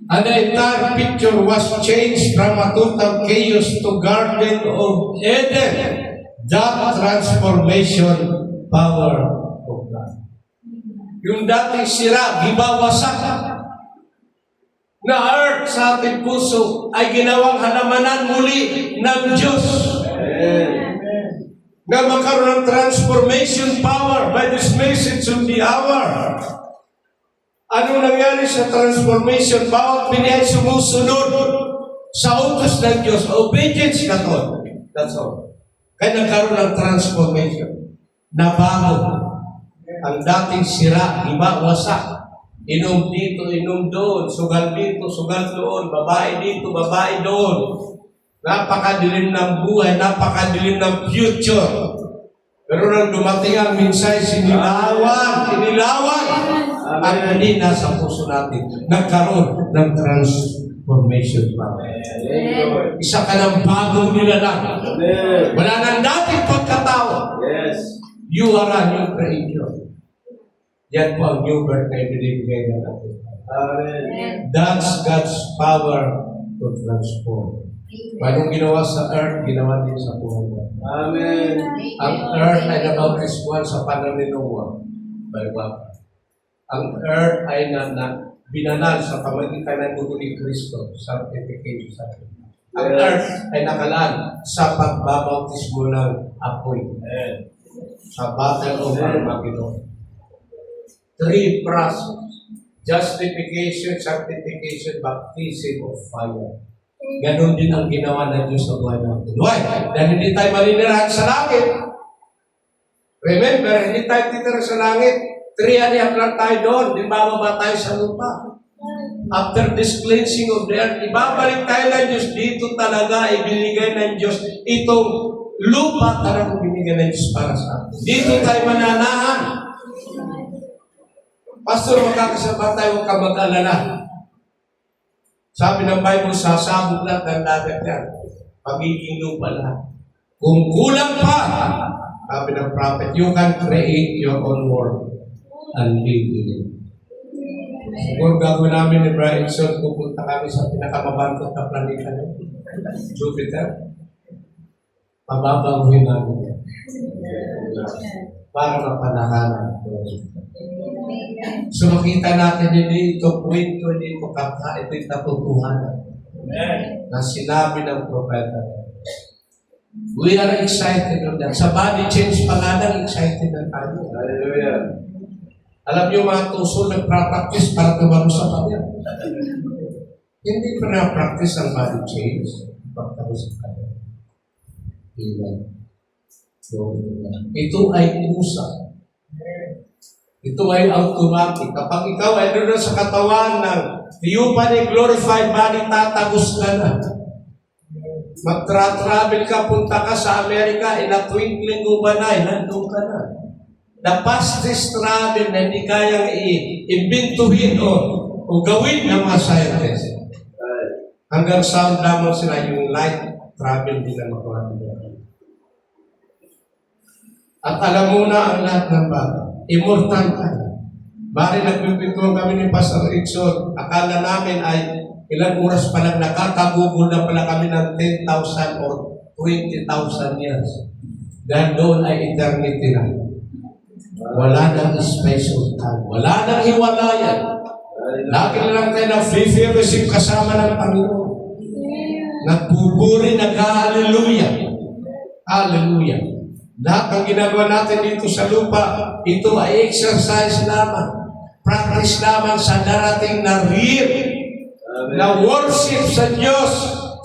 and the entire picture was changed from a total chaos to Garden of Eden. That transformation power of God. Yung dating sira, gibawasak na earth sa ating puso ay ginawang halamanan muli ng Diyos. Na magkaroon ng transformation power by this message of the hour. Ano nangyari sa transformation? Bawat biniyay sumusunod sa utos ng Diyos. Obedience ka to. That's all. Kaya nagkaroon ng transformation. Nabago. Ang dating sira, iba, wasak. Inom dito, inom doon. Sugal dito, sugal doon. Babae dito, babae doon. Napakadilim ng buhay, napakadilim ng future. Pero nang dumating ang minsay, sinilawan. At hindi nasa puso natin. Nagkaroon ng transformation power. Isa ka ng bagong nilalang. Wala nang dating pagkatao. Yes. You are a new creature. Yan po ang new birth na ibinibigay na natin. Amen. That's God's power to transform. Anong ginawa sa earth, ginawa din sa buhay mo. Amen. Ang earth ay nabautismuhan sa panahon ni Noah by water. Ang earth ay binanal sa pamagitan ng dugo ni Kristo, sanctification sa atin. Ang earth ay nakalaan sa pagbabautismo ng apoy. Sa battle of Armageddon. 3 process. Justification, sanctification, baptism of fire. Ganon din ang ginawa ng Diyos sa buhay natin. Why? Dahil hindi tayo maninirahan sa langit. Remember, hindi tayo titira sa langit. 3.5 lang tayo doon. Di bababa tayo sa lupa. After this cleansing of the earth, ibabalik tayo ng Diyos. Dito talaga ibinigay ng Diyos. Itong lupa talaga ibinigay ng Diyos para sa atin. Dito tayo mananahan. Pastor, magkakasama tayo, huwag ka mag-alala. Sabi ng Bible, sasabog lahat ng dagat yan. Pagiging lupa lahat. Kung kulang pa, sabi ng prophet, you can create your own world and live in it. Siguro gagawin namin ni Brian Son, pupunta kami sa pinakamabantot na planeta niyo, Jupiter. Pababaguhin namin yan. Para mapanahanan. So makita natin dito, kwento dito, kata, ito'y katotohanan na sinabi ng propeta. We are excited on that. Sa body change pa nga lang, excited na tayo. Hallelujah. Alam niyo mga tuso, nagpra-practice para tumalo sa kanya. Hindi pa na-practice ang body change para tumalo sa kanya. Ito ay usa. Ito ay automatic. Kapag ikaw ay doon sa katawan ng tiyupan ay glorified body, tatagos ka na. Mag-travel ka, punta ka sa Amerika, in a twinkling of an eye, nandun ka na. The fastest travel na hindi kayang i-imbintuhin o gawin ng mga scientists. Hanggang sound lamang sila, yung light travel din ang makuha nila. At alam mo na ang lahat ng bagay. Immortal ka na. Bari nagpipintuan kami ni Pastor Rickson, akala namin ay ilang oras pa lang nakakagugol na pala kami ng 10,000 or 20,000 years. Dahil doon ay eternity na. Wala nang special time. Wala nang hiwalayan. Lagi na lang tayo na fellowship kasama ng Panginoon. Nagpupuri, nag-hallelujah. Hallelujah. Lahat ng ginagawa natin dito sa lupa, ito ay exercise lamang. Practice lamang sa darating na real na worship sa Diyos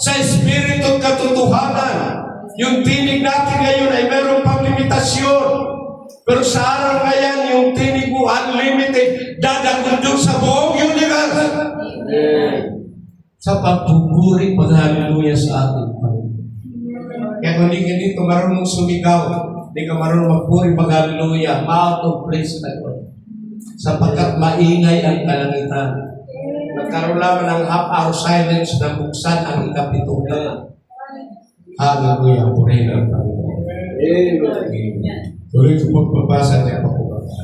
sa Espiritu at katotohanan. Yung tinig natin ngayon ay meron pang limitasyon. Pero sa araw ngayon, yung tinig mo unlimited, dadagdag doon sa buong universe. Sa pagpupuri, pag-hallelujah sa ating Panginoon. Kaya kung hindi ka dito marunong sumigaw, hindi ka marunong magpuri, pag-hallelujah, out of place ka doon. Sapagkat maingay ang kalangitan. Nagkaroon lamang ng half-hour silence na buksan ang ikapitong lang. Hallelujah, purihin ang Panginoon. Amen. Tuloy ko pagpapasa niya pagpapasa.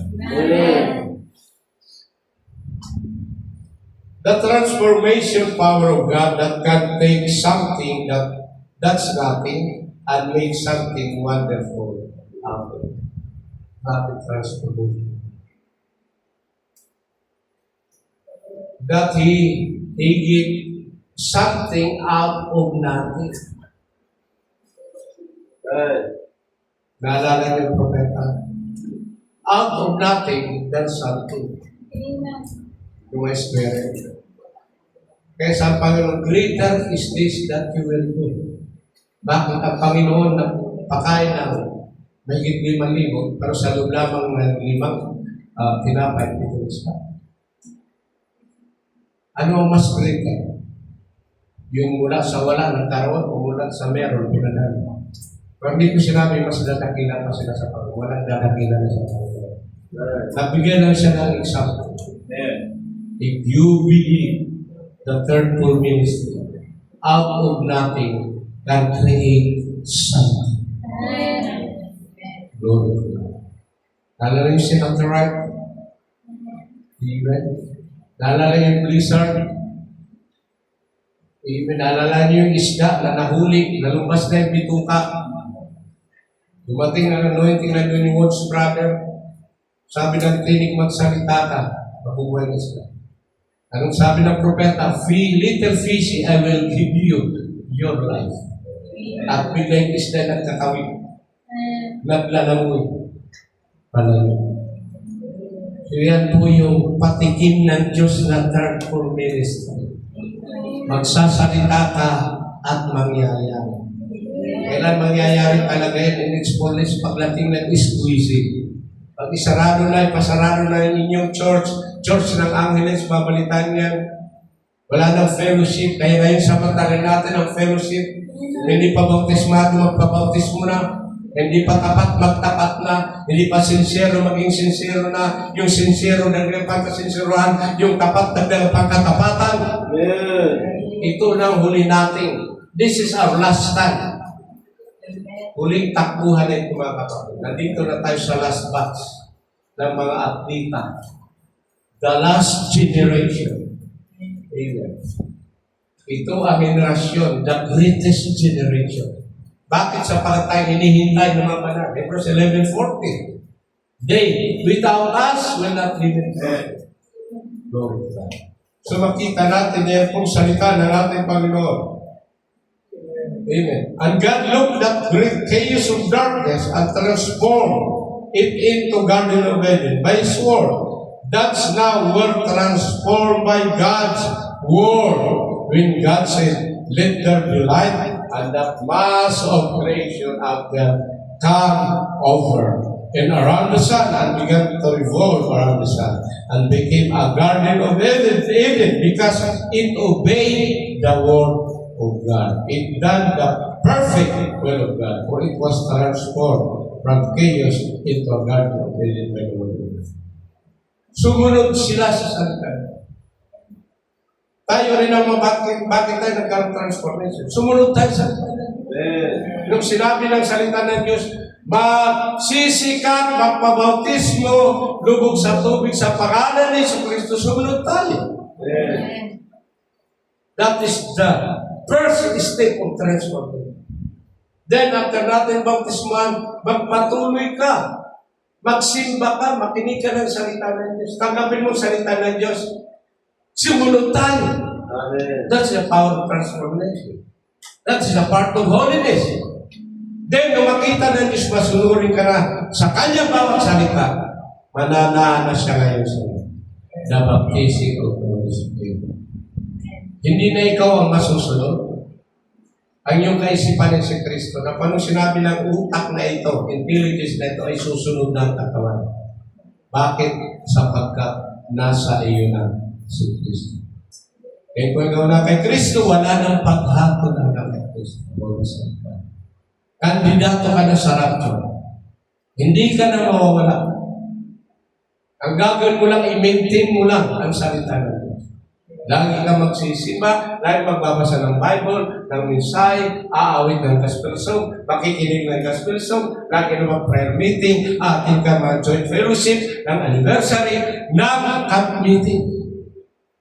The transformation power of God that can take something that's nothing and make something wonderful out of it. Rapid transformation. That He gave something out of nothing. Naalala niyo yung propeta? Out of nothing, there's something. Yung Spirit. Kaya sa Panginoon, greater is this that you will do. Bakit ang Panginoon na pakain ng mahigit 5,000, pero sa loob lamang ng 5 tinapay, ito isa. Ano ang mas greater? Yung mula sa wala nagkaroon o mula sa meron pinadala. Pero hindi ko sinabi mas dadakila pa sila sa Panginoon. Walang dadakila na sa Panginoon. Nabigyan lang siya ng example. If you believe the third full ministry, out of nothing can create something. Glory to God. Naalala yung sin of the right? Amen. Naalala yung blizzard? Amen. Naalala niyo yung isda na nahuli, nalumpas na yung bituka. Dumating ang anointing na doon yung Woods brother. Sabi ng tinig, magsalita ka, mabubuhay na sila. Anong sabi ng propeta? Little fishy, I will give you your life. At biglang isda nagkakawin. Naglalamoy. Palayo. So yan po yung patikim ng Diyos na third for ministry. Magsasalita ka at mangyayari. Kailan mangyayari talaga yan in its fullness pagdating ng squeezing. Pag isarado na, ipasarado na yung inyong church ng Angeles, babalitan yan. Wala nang fellowship. Kaya ngayon samantalan natin ang fellowship. Hindi pa bautismado, magpabautismo na. Hindi pa tapat, magtapat na. Hindi pa sincero, maging sincero na. Yung sincero, dagdag pagkasinserohan. Yung tapat, dagdag pagkatapatan. Ito na ang huli natin. This is our last time. Huling takbuhan na ito mga kapatid. Nandito na tayo sa last batch ng mga atleta. The last generation. Amen. Ito ang generasyon, the greatest generation. Bakit sa palatay hinihintay ng mga banal? Hebrews 11:40. They, without us, will not live in heaven. Glory to God. So makita natin yan pong salita ng ating Panginoon. Amen. And God looked at great chaos of darkness and transformed it into Garden of Eden by His word. That's now word transformed by God's word. When God said, let there be light, and that mass of creation out there come over and around the sun and began to revolve around the sun and became a Garden of Eden because it obeyed the word of God. It done the perfect will of God, for it was transformed from chaos into a Garden of Eden by the word of God. Sumunod sila sa salita. Tayo rin ang bakit tayo nagkaroon transformation. Sumunod tayo sa salita. Nung sinabi ng salita ng Diyos, magsisikat, magpabautismo, lubog sa tubig sa pangalan ni Jesucristo, sumunod tayo. That is the first step of transformation. Then, after natin bautisman, magpatuloy ka. Magsimba ka, makinig ka ng salita ng Diyos. Tanggapin mo salita ng Diyos. Sumunod tayo. Amen. That's the power of transformation. That is a part of holiness. Then, nung makita ng Diyos, masunurin ka na sa kanyang bawat salita, mananaan na siya ngayon sa the baptism of the Holy Spirit. Hindi na ikaw ang masusunod. Ang iyong kaisipan ay si Kristo na paano sinabi ng utak na ito, intelligence na ito ay susunod ng katawan. Bakit? Sapagkat nasa iyo na si Kristo. Kaya kung ikaw na kay Kristo, wala nang paghatol ang kay Kristo. Kandidato ka na sa rapture. Hindi ka na mawawala. Ang gagawin mo lang, i-maintain mo lang ang salita ng Diyos. Lagi ka magsisimba, lagi magbabasa ng Bible, ng mensahe, aawit ng gospel song, makikinig ng gospel song, lagi na mag-prayer meeting, atin ka mag-joint fellowship, ng anniversary, ng camp meeting.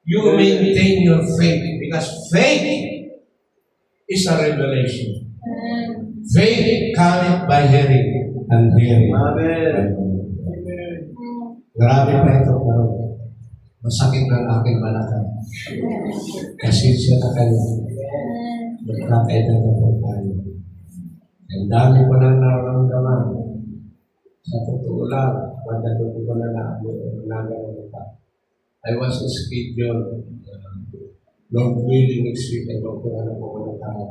You maintain your faith because faith is a revelation. Faith cometh by hearing and hearing. Amen. Grabe pa ito, pero masakit ng aking balakang. Kasi siya na kayo. Magkakailan na po tayo. Ang dami ko na nararamdaman. Sa totoo lang, magdadog ko na nagawin pa. I was scheduled, Lord willing, next week, ay ko na po ko na tayo.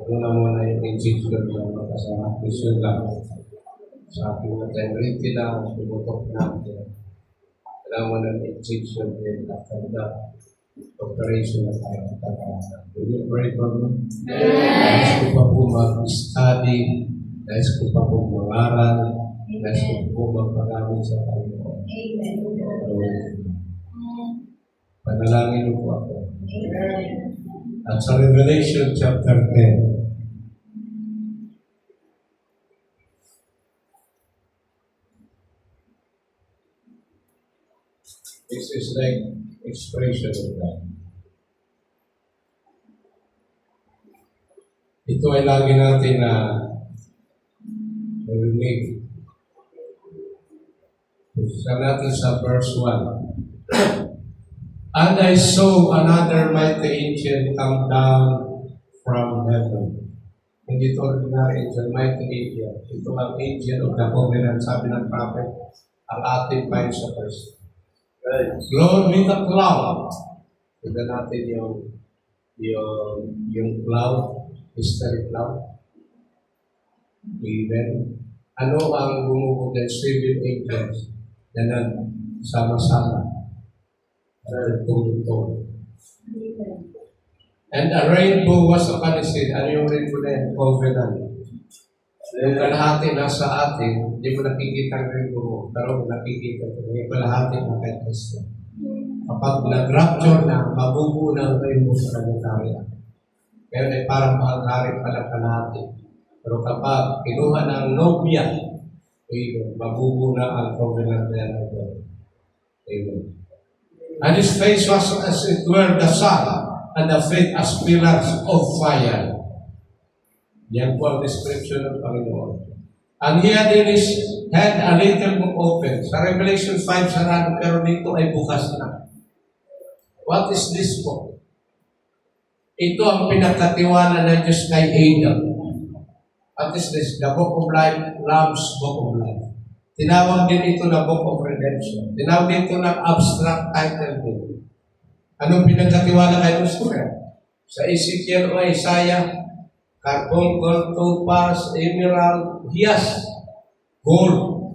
Ano na muna yung injection ng mga kasama. Mission lang. Sa aking maternity lang, tumutok natin. Kailangan mo ng injection din after that operation na tayo. Will you pray for me? Nais ko pa po mag-study, nais ko pa po mag-aral, nais ko po magpagamit sa Panginoon. Panalangin mo po ako. At sa Revelation chapter 10, this is like expression of God. Ito ay lagi natin na narinig. Sa natin sa verse 1. And I saw another mighty angel come down from heaven. Hindi ito ordinary angel, mighty angel. Ito ang angel of the covenant, sabi ng prophet, ang ating pain sa Kristo. Lord, with a cloud. Tignan natin yung cloud, mystery cloud. Amen. Ano ang bumubo ng 7 angels na nagsama-sama? Tugtog. And a rainbow was upon his head. Ano yung rainbow na yan? Covenant. Yung kalahati nasa atin, hindi mo nakikita ang rainbow mo, pero nakikita ko. Yung kalahati na kay Kristo. Kapag nag-rapture na, mabubuo na ang rainbow sa kanyang karya. Kaya ay parang mahal-hari pala kalahati. Pero kapag kinuha ng nobya, mabubuo na ang covenant na yan. Amen. And his face was as it were the sun, and the feet as pillars of fire. Yan po ang description ng Panginoon. And he had in his hand a little book open. Sa Revelation 5, sarado, pero dito ay bukas na. What is this book? Ito ang pinagkatiwala ng Diyos kay Adam. What is this? The Book of Life, Lamb's Book of Life. Tinawag din ito na Book of Redemption. Tinawag din ito na abstract title din. Anong pinagkatiwala kay Lucifer? Sa Ezekiel o Isaiah, carbuncle, topaz, emerald, hiyas, gold.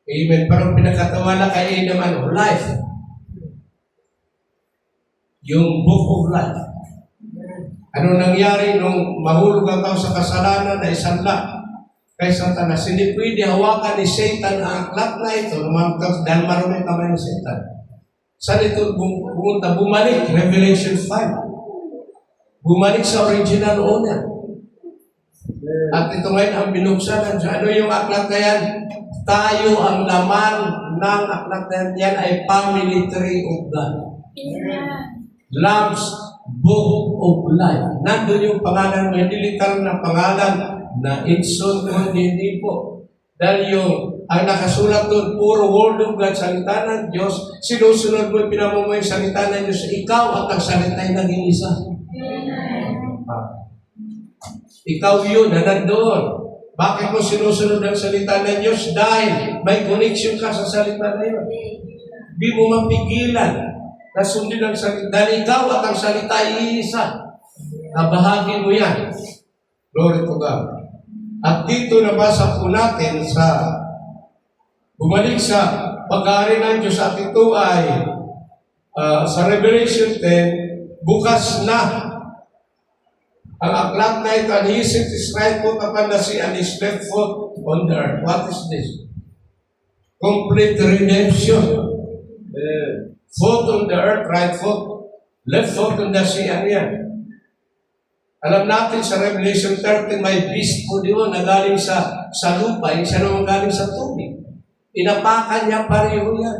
Amen. Parang pinagkatiwala kay Adam, ano? Life. Yung Book of Life. Ano nangyari nung mahulog ang tao sa kasalanan na isanla? Kay Satanas, hindi pwede hawakan ni Satan ang aklat na ito dahil marunong kamay ni Satan. Saan ito bumalik? Revelation 5. Bumalik sa original owner. At ito ngayon ang binuksan ng Diyos. Ano yung aklat na yan? Tayo ang laman ng aklat na yan. Yan ay family tree of God. Lamb's Book of Life. Nandun yung pangalan mo, hindi literal na pangalan na insun mo, hindi po. Dahil ang nakasulat doon, puro word of God, salita ng Diyos, sinusunod mo, pinamumuhay yung salita ng Diyos, ikaw at ang salita ay naging isa. Ikaw yun, na nandoon. Bakit mo sinusunod ang salita ng Diyos? Dahil may connection ka sa salita na yun. Hindi mo mapigilan na sundin ang salita. Dahil ikaw at ang salita ay iisa. Nabahagi mo yan. Glory to God. At dito nabasa po natin bumalik sa pag-aari ng Diyos at ito ay sa Revelation 10, bukas na ang aklat na ito, and he set his right foot upon the sea and his left foot on the earth. What is this? Complete redemption. Foot on the earth, right foot, left foot on the sea, ano yan? Alam natin sa Revelation 13, may beast po doon na galing sa lupa, isa naman galing sa tubig. Inapakan niya pareho yan.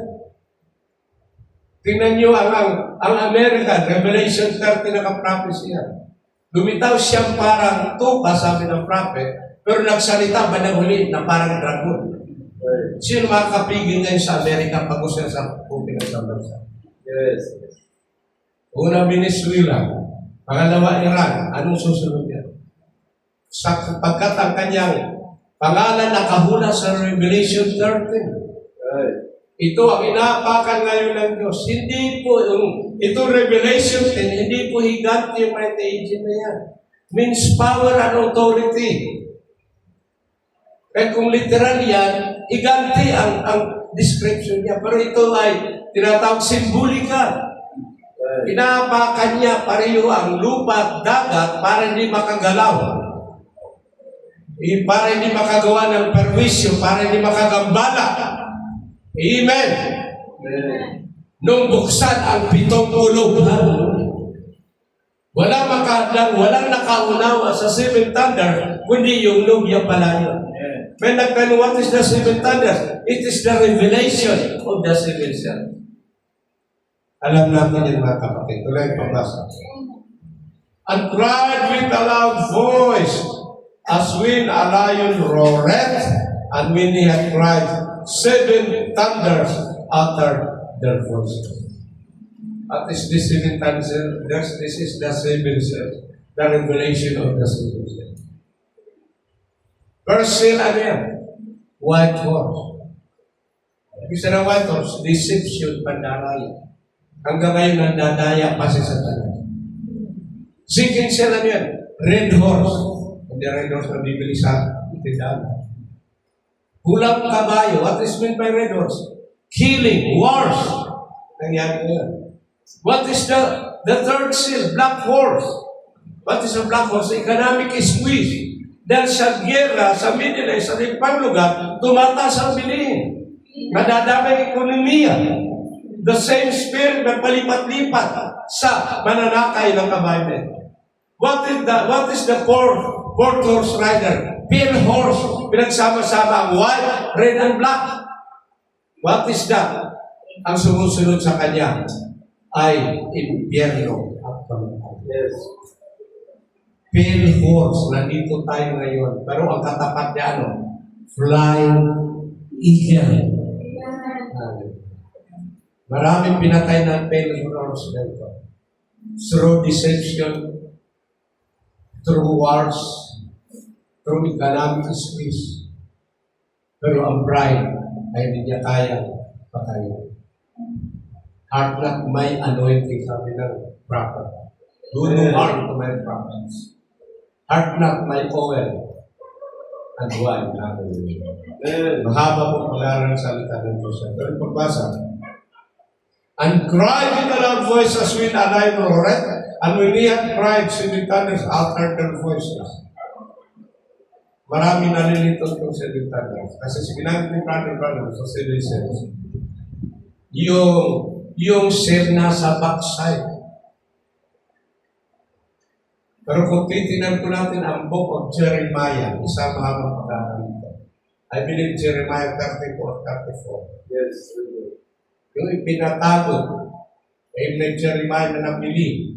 Tingnan niyo ang American, Revelation 13 naka-prophecy yan. Lumitaw siyang parang tupa, sabi ng prophet, pero nagsalita ba na huli na parang dragon? Sino makakapigil ngayon sa Amerika pag gusto sa pupi ng bansa? Yes. Una, Venezuela. Pangalawa, Iran. Anong susunod yan? Sapagkat ang kanyang pangalan nakahula sa Revelation 13. Right. Ito ang inaapakan ngayon ng Diyos. Hindi po, ito Revelation 10, hindi po higanti yung mighty agent na yan. Means power and authority. Kaya kung literal yan, higanti ang description niya. Pero ito ay tinatawag simbolika. Inaapakan niya pareho ang lupa at dagat para hindi makagalaw. Para hindi makagawa ng perwisyo, para hindi makagambala. Amen. Nung buksan ang 7 puluhan, walang nakaunawa sa 7 thunder, kundi yung lubya pala yun. May nagtanong, what is the 7 thunders? It is the revelation of the 7 seals. Alam natin yan mga kapatid. Tuloy pabasa. And cried with a loud voice, as when a lion roareth, and when he had cried, 7 thunders uttered their voices. At is this 7 thunders? This is the 7 seals, the revelation of the 7 seals. First seal, ano yan? White horse. Ibig na white horse, deception, pandaraya. Hanggang ngayon, nandadaya pa si Satanas. Second seal, ano yan? Red horse. Hindi red horse na bibili sa itindahan. Pulang kabayo. What is meant by red horse? Killing, wars. Nangyari na yan. What is the third seal? Black horse. What is a black horse? Economic squeeze. Dahil sa gera, sa Middle East, sa ibang lugar, tumataas ang bilihin. Nadadamay ang ekonomiya. The same spirit na palipat-lipat sa mananakay ng kabayan. What is the fourth horse rider? Pale horse. Pinagsama-sama ang white, red, and black. What is that? Ang sumusunod sa kanya ay impyerno at panginoon. Yes. Pale horse, nandito tayo ngayon. Pero ang katapat niya, flying eagle. Maraming pinatay ng pale horse dito. Through deception, through wars, through economic squeeze. Pero ang bride ay hindi niya kaya patayin. Heart not may anointing, sabi ng prophet. Do no harm to my prophets. Heart not my oil and wine. Mahaba po pag-aaral ng salita ng Diyos. Pero pagbasa, and cried with a loud voice as when a lion roared, and when he had cried, 7 thunders uttered their voices. Marami nalilito itong 7 thunders. Kasi sinabi ni brother sa 7 seals. Yung seal nasa backside. Pero kung titinan po natin ang book of Jeremiah, isang mahabang pag-aaral ito. I believe Jeremiah 34, 34. Yes. Yung ipinatago, ni Jeremiah na napili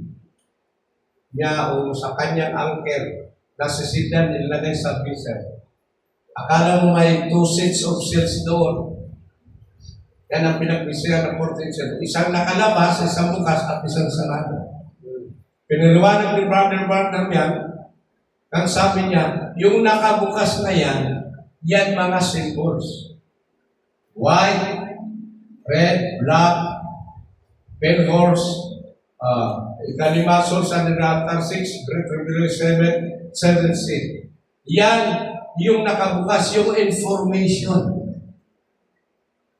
niya o sa kanyang uncle, nasisidan nilagay sa freezer. Akala mo may 2 sets of cells doon. Yan ang pinagpisihan ng 14 cells. Isang nakalabas, isang bukas, at isang sarado. Pinaliwanag ni Brother yan, ang sabi niya, yung nakabukas na yan mga symbols. White, red, black, pale horse, ikalima, souls under the altar, 6, Great Revelation 7, 7 seal. Yan, yung nakabukas, yung information.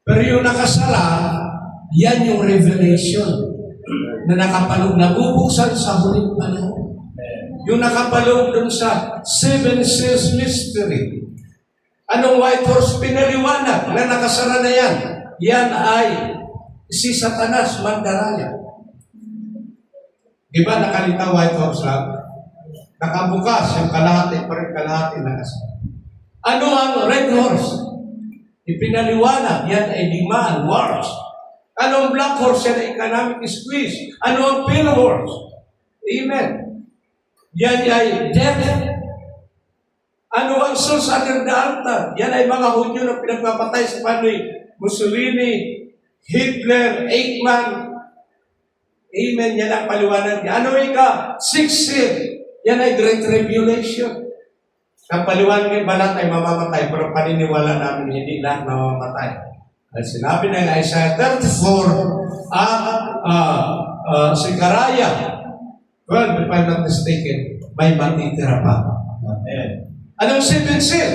Pero yung nakasara, yan yung revelation na nakapaloob, nabubuksan sa huling panahon. Yung nakapaloob dun sa 7 seals mystery. Anong white horse pinaliwanag na nakasara na yan? Yan ay si Satanas, mandaraya. Di ba nakalita white horse lang? Nakabukas yung kalahati, pa rin kalahati nakasara. Ano ang red horse? Ipinaliwanag, yan ay digmaan, wars. Ano ang black horse? Yan ay economic squeeze. Ano ang pale horse? Amen. Yan ay death. Ano ang souls under the altar? Yan ay mga Hudyo na pinagpapatay sa panoy. Mussolini, Hitler, Eichmann. Amen. Yan ang paliwanag. Ano ika? 6 seal. Yan ay Great Tribulation. Ang paliwanag ng balat ay mamamatay, pero paniniwala namin hindi lahat mamamatay. At sinabi ng Isaiah 34 at Zechariah 12, if I'm not mistaken, may matitira pa. Anong 7 seal?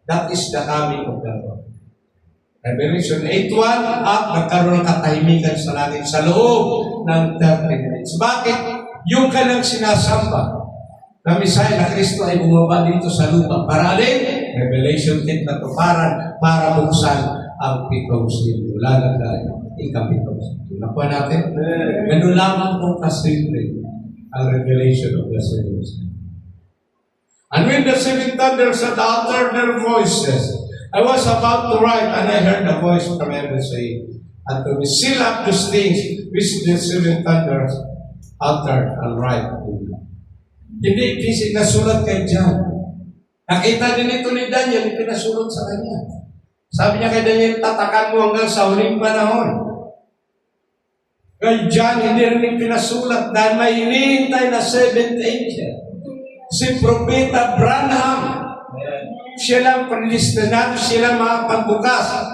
That is the coming of the Lord. Revelation 8:1 at nagkaroon ng katahimikan sa langit sa loob ng 30 minutes. Bakit? Yung kanyang sinasamba na Messiah na Kristo ay bumaba dito sa lupa. Para alin? Revelation 10 na tuparan para buksan ang 7 seal. Wala na tayo. Ika-7 seal. Nakuha natin? Ganun lamang kung kasimple ang revelation of the 7 seal. And when the 7 thunders had uttered their voices, I was about to write, and I heard a voice from heaven saying, and to seal up those things which the 7 thunders uttered and write. Hindi nasulat kay John. Nakita din ito ni Daniel, pinasulat sa kanya. Sabi niya kay Daniel, tatakan mo hanggang sa huling panahon. Kay John, hindi rin pinasulat dahil may hinihintay na 7th angel. Si Propeta Branham. Siya lang predestinado, siya lang makapagbukas.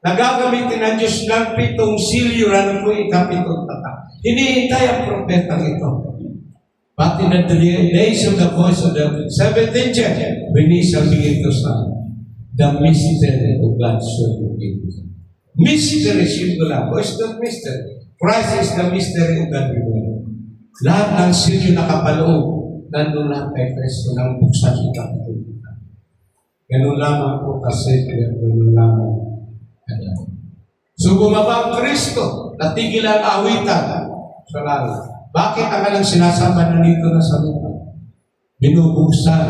Nagagamitin ng Diyos ng 7 silyo na po ikapitong tatak. Hinihintay ang propetang ito. But in the days of the voice of the 7th angel, when he shall begin to sound, the mystery of God's will be revealed. Mystery, singular. What is the mystery? Christ is the mystery of God. Lahat ng silyo nakapaloob, nandun lang kay Kristo nang buksan ikapitong tatak. Ganun lamang po kasi, ganun lamang. So bumaba ang Kristo, natigil ang awitan sa langit. Bakit ang kanilang sinasamba na dito na sa lupa? Binubuksan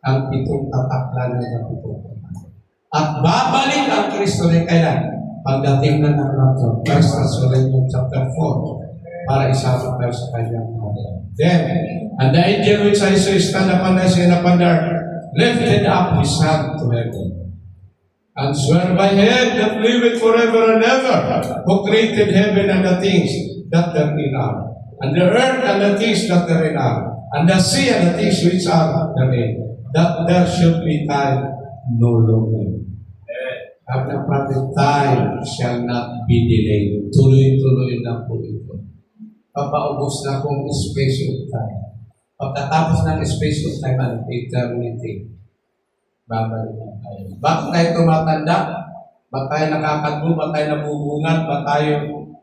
ang 7 tatak lang ng 7 tatak. At babalik ang Kristo na kailan? Pagdating na ng rapture. 1 Thessalonians chapter 4 para isama tayo sa kanyang pagdating. Then, and the angel which I saw stand upon the sea and upon the earth lifted up his hand to heaven and swear by him that liveth forever and ever, who created heaven and the things that therein are, and the earth and the things that therein are, and the sea and the things which are therein, that there should be time no longer. Ang naprating time shall not be delayed. Tuloy-tuloy na po ito. Papaubos na pong space of time. Pagkatapos ng space of time at eternity, babalik na tayo. Bakit tayo tumatanda? Bakit tayo nakakadmo? Bakit tayo nabubungat? Bakit tayo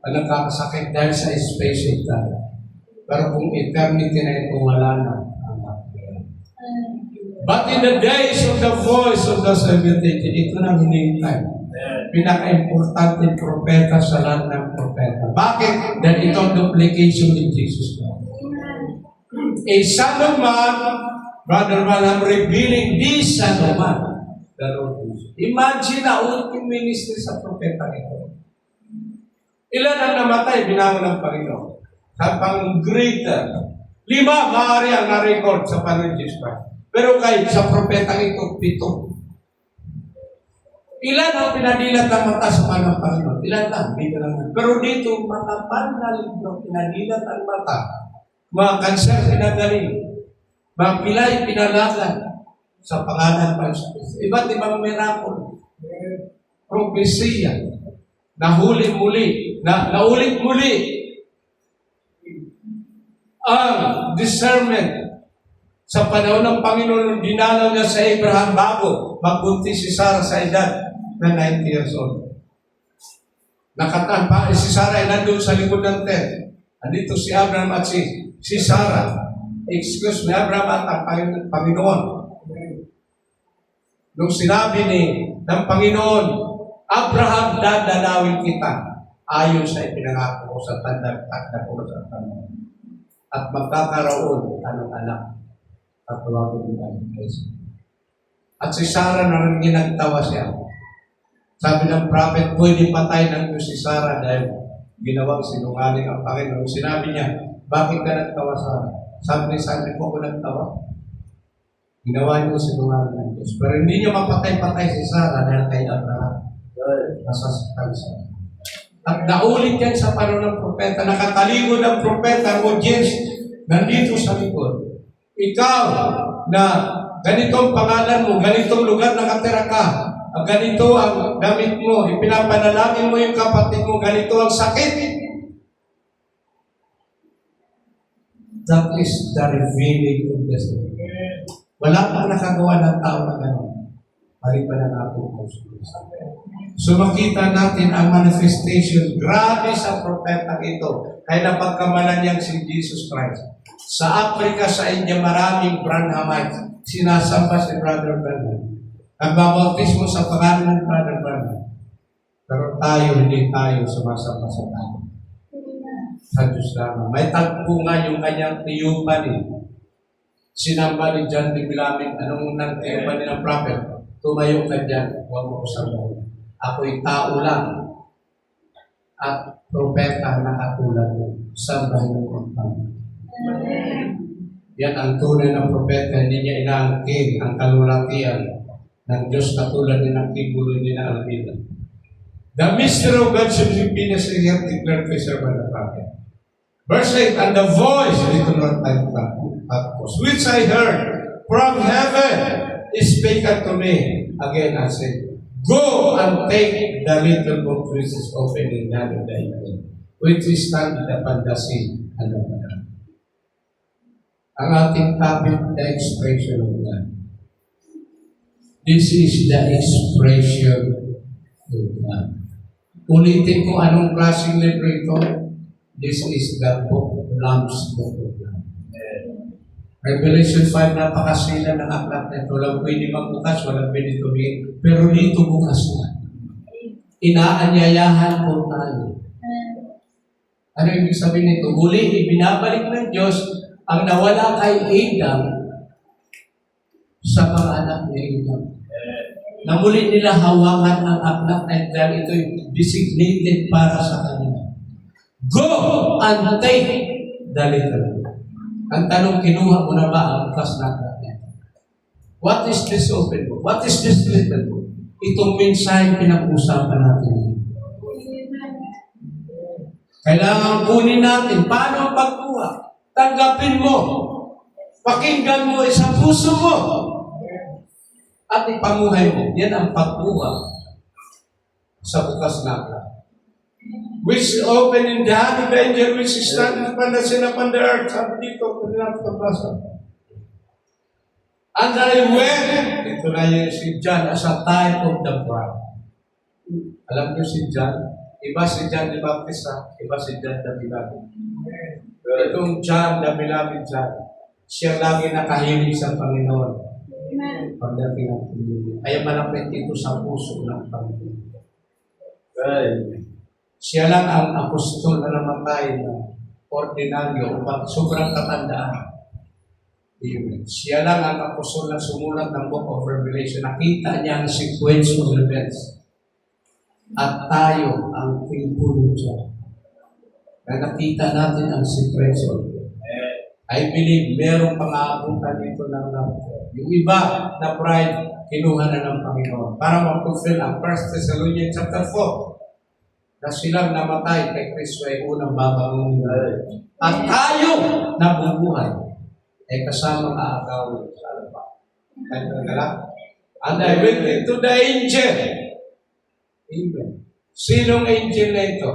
nagkakasakit dahil sa space of time? Pero kung eternity na ito, wala na. But in the days of the voice of the 7th angel, ito nang hinihintay. Pinaka-importante propeta sa lahat ng propeta. Bakit? Dahil ito ang duplication ni Jesus Christ. A Son of Man, Brother Branham, revealing the Son of Man, the Lord Jesus. Imagine na ultimate ministry sa propeta ito. Ilan ang namatay, binangon ng Panginoon? Kapang greater. 5 maaari ang na-record sa Panginoon Jesus Christ. Pero kahit sa propeta ito, 7. Ilan ang pinadilat ng mata sa Panginoon? Panginoon? Ilan lang? Pero dito, matapan na libro, pinadilat ang mata. Mga kanser pinagaling. Mga pilay pinalagan sa pangalan pa sa Kristo. Iba't ibang miracle. Propesya. naulit-muli ang discernment sa panahon ng Panginoon nung dinalaw niya sa Abraham bago magbuntis si Sarah sa edad na 90 years old. Si Sarah ay nandun sa likod ng tent. Andito si Abraham at si Sarah. Excuse me, Abraham at ang Panginoon. Nung sinabi ng Panginoon, Abraham, dadalawin kita ayon sa ipinangako ko sa tanda ko sa tanong. At magkakaroon anong anak. At tawagin mo ang Kristo. At si Sarah narinig nagtawa siya. Sabi ng prophet, pwede patay ng Diyos si Sarah dahil ginawang sinungaling ang Panginoon. Sinabi niya, bakit ka nagtawa, Sarah? Sabi ko nagtawa. Ginawa niyo sinungaling ng Diyos. Pero hindi niyo mapatay-patay si Sarah dahil kay Abraham. Nasasaktan siya. At naulit yan sa panahon ng propeta. Nakatalikod ang propeta o James nandito sa likod. Ikaw na ganitong pangalan mo, ganitong lugar nakatira ka, ganito ang damit mo, ipinapanalangin mo yung kapatid mo, ganito ang sakit. That is the revealing of the Spirit. Wala pang nakagawa ng tao na gano'n. Maliban na natin ang Kristo. So makita natin ang manifestation. Grabe sa propeta ito. Kaya napagkamalan niyang si Jesus Christ. Sa Africa, sa India, maraming Branhamites. Sinasamba si Brother Branham. Nagbabautismo sa pangalan ng Brother Branham. Pero tayo, hindi tayo sumasamba sa tayo. Sa Diyos lamang. May tagpo nga yung kanyang tiyuban eh. Sinamba ni John de Bilaming, anong nang tiyuban ni ng prophet? Tumayo ka dyan, huwag mo ko sambahin. Ako'y tao lang. At propeta na katulad mo. Sambahin mo ang Panginoon. Yan ang tunay ng propeta, hindi niya inaangkin ang kalulatian ng Diyos katulad din ng kibuloy ni na Almida. The mystery of God's Philippines is here declared by servant of the prophet. Verse 8, and the voice, dito lang tayo tapos, which I heard from heaven is spake unto me. Again, I said, go and take the little book which is open in hand of thy hand, which is stand upon the sea and the water. Ang ating topic, the expression of God. This is the expression of God. Ulitin ko anong klaseng libro ito. This is the book, Lamb's Book of God. Revelation 5, napakasila ng aklat na ito. Walang pwede magbukas, walang pwede tumingin. Pero dito bukas na. Inaanyayahan po tayo. Ano ibig sabihin nito? Muli, ibinabalik ng Diyos ang nawala kay Adam sa mga anak ni Adam. Na muli nila hawakan ang aklat na dahil ito designated para sa kanila. Go and take the little. Ang tanong, kinuha mo na ba ang bukas na aklat? What is this open book? What is this little book? Itong mensahe pinag-usapan natin. Kailangan kunin natin. Paano ang pagkuha? Tanggapin mo. Pakinggan mo sa puso mo. At ipamuhay mo. Yan ang pagkuha sa bukas na aklat. Which open in the hand of the angel which is standing upon the sin upon the earth. Sabi dito, kung nakapabasa. And I went, ito na yung si John as a type of the bride. Alam niyo si John? Iba si John the Baptist, iba si John the Beloved. Itong John the Beloved John, siya lagi nakahilig sa Panginoon. Pagdating ng Panginoon. Kaya malapit ito sa puso ng Panginoon. Siya lang ang apostol na namatay na ordinaryo upang sobrang katandaan. Siya lang ang apostol na sumulat ng Book of Revelation. Nakita niya ang sequence of events. At tayo ang pinulot siya. Na nakita natin ang sequence of events. I believe merong pang-aabutan dito ng rapture. Yung iba na pride, kinuha na ng Panginoon para mag-fulfill ang 1 Thessalonians chapter 4 na silang namatay kay Kristo ay unang babangon nila. At tayo nabubuhay ay kasama kaagawin sa alpa. And I went into the angel. Amen. Sinong angel na ito?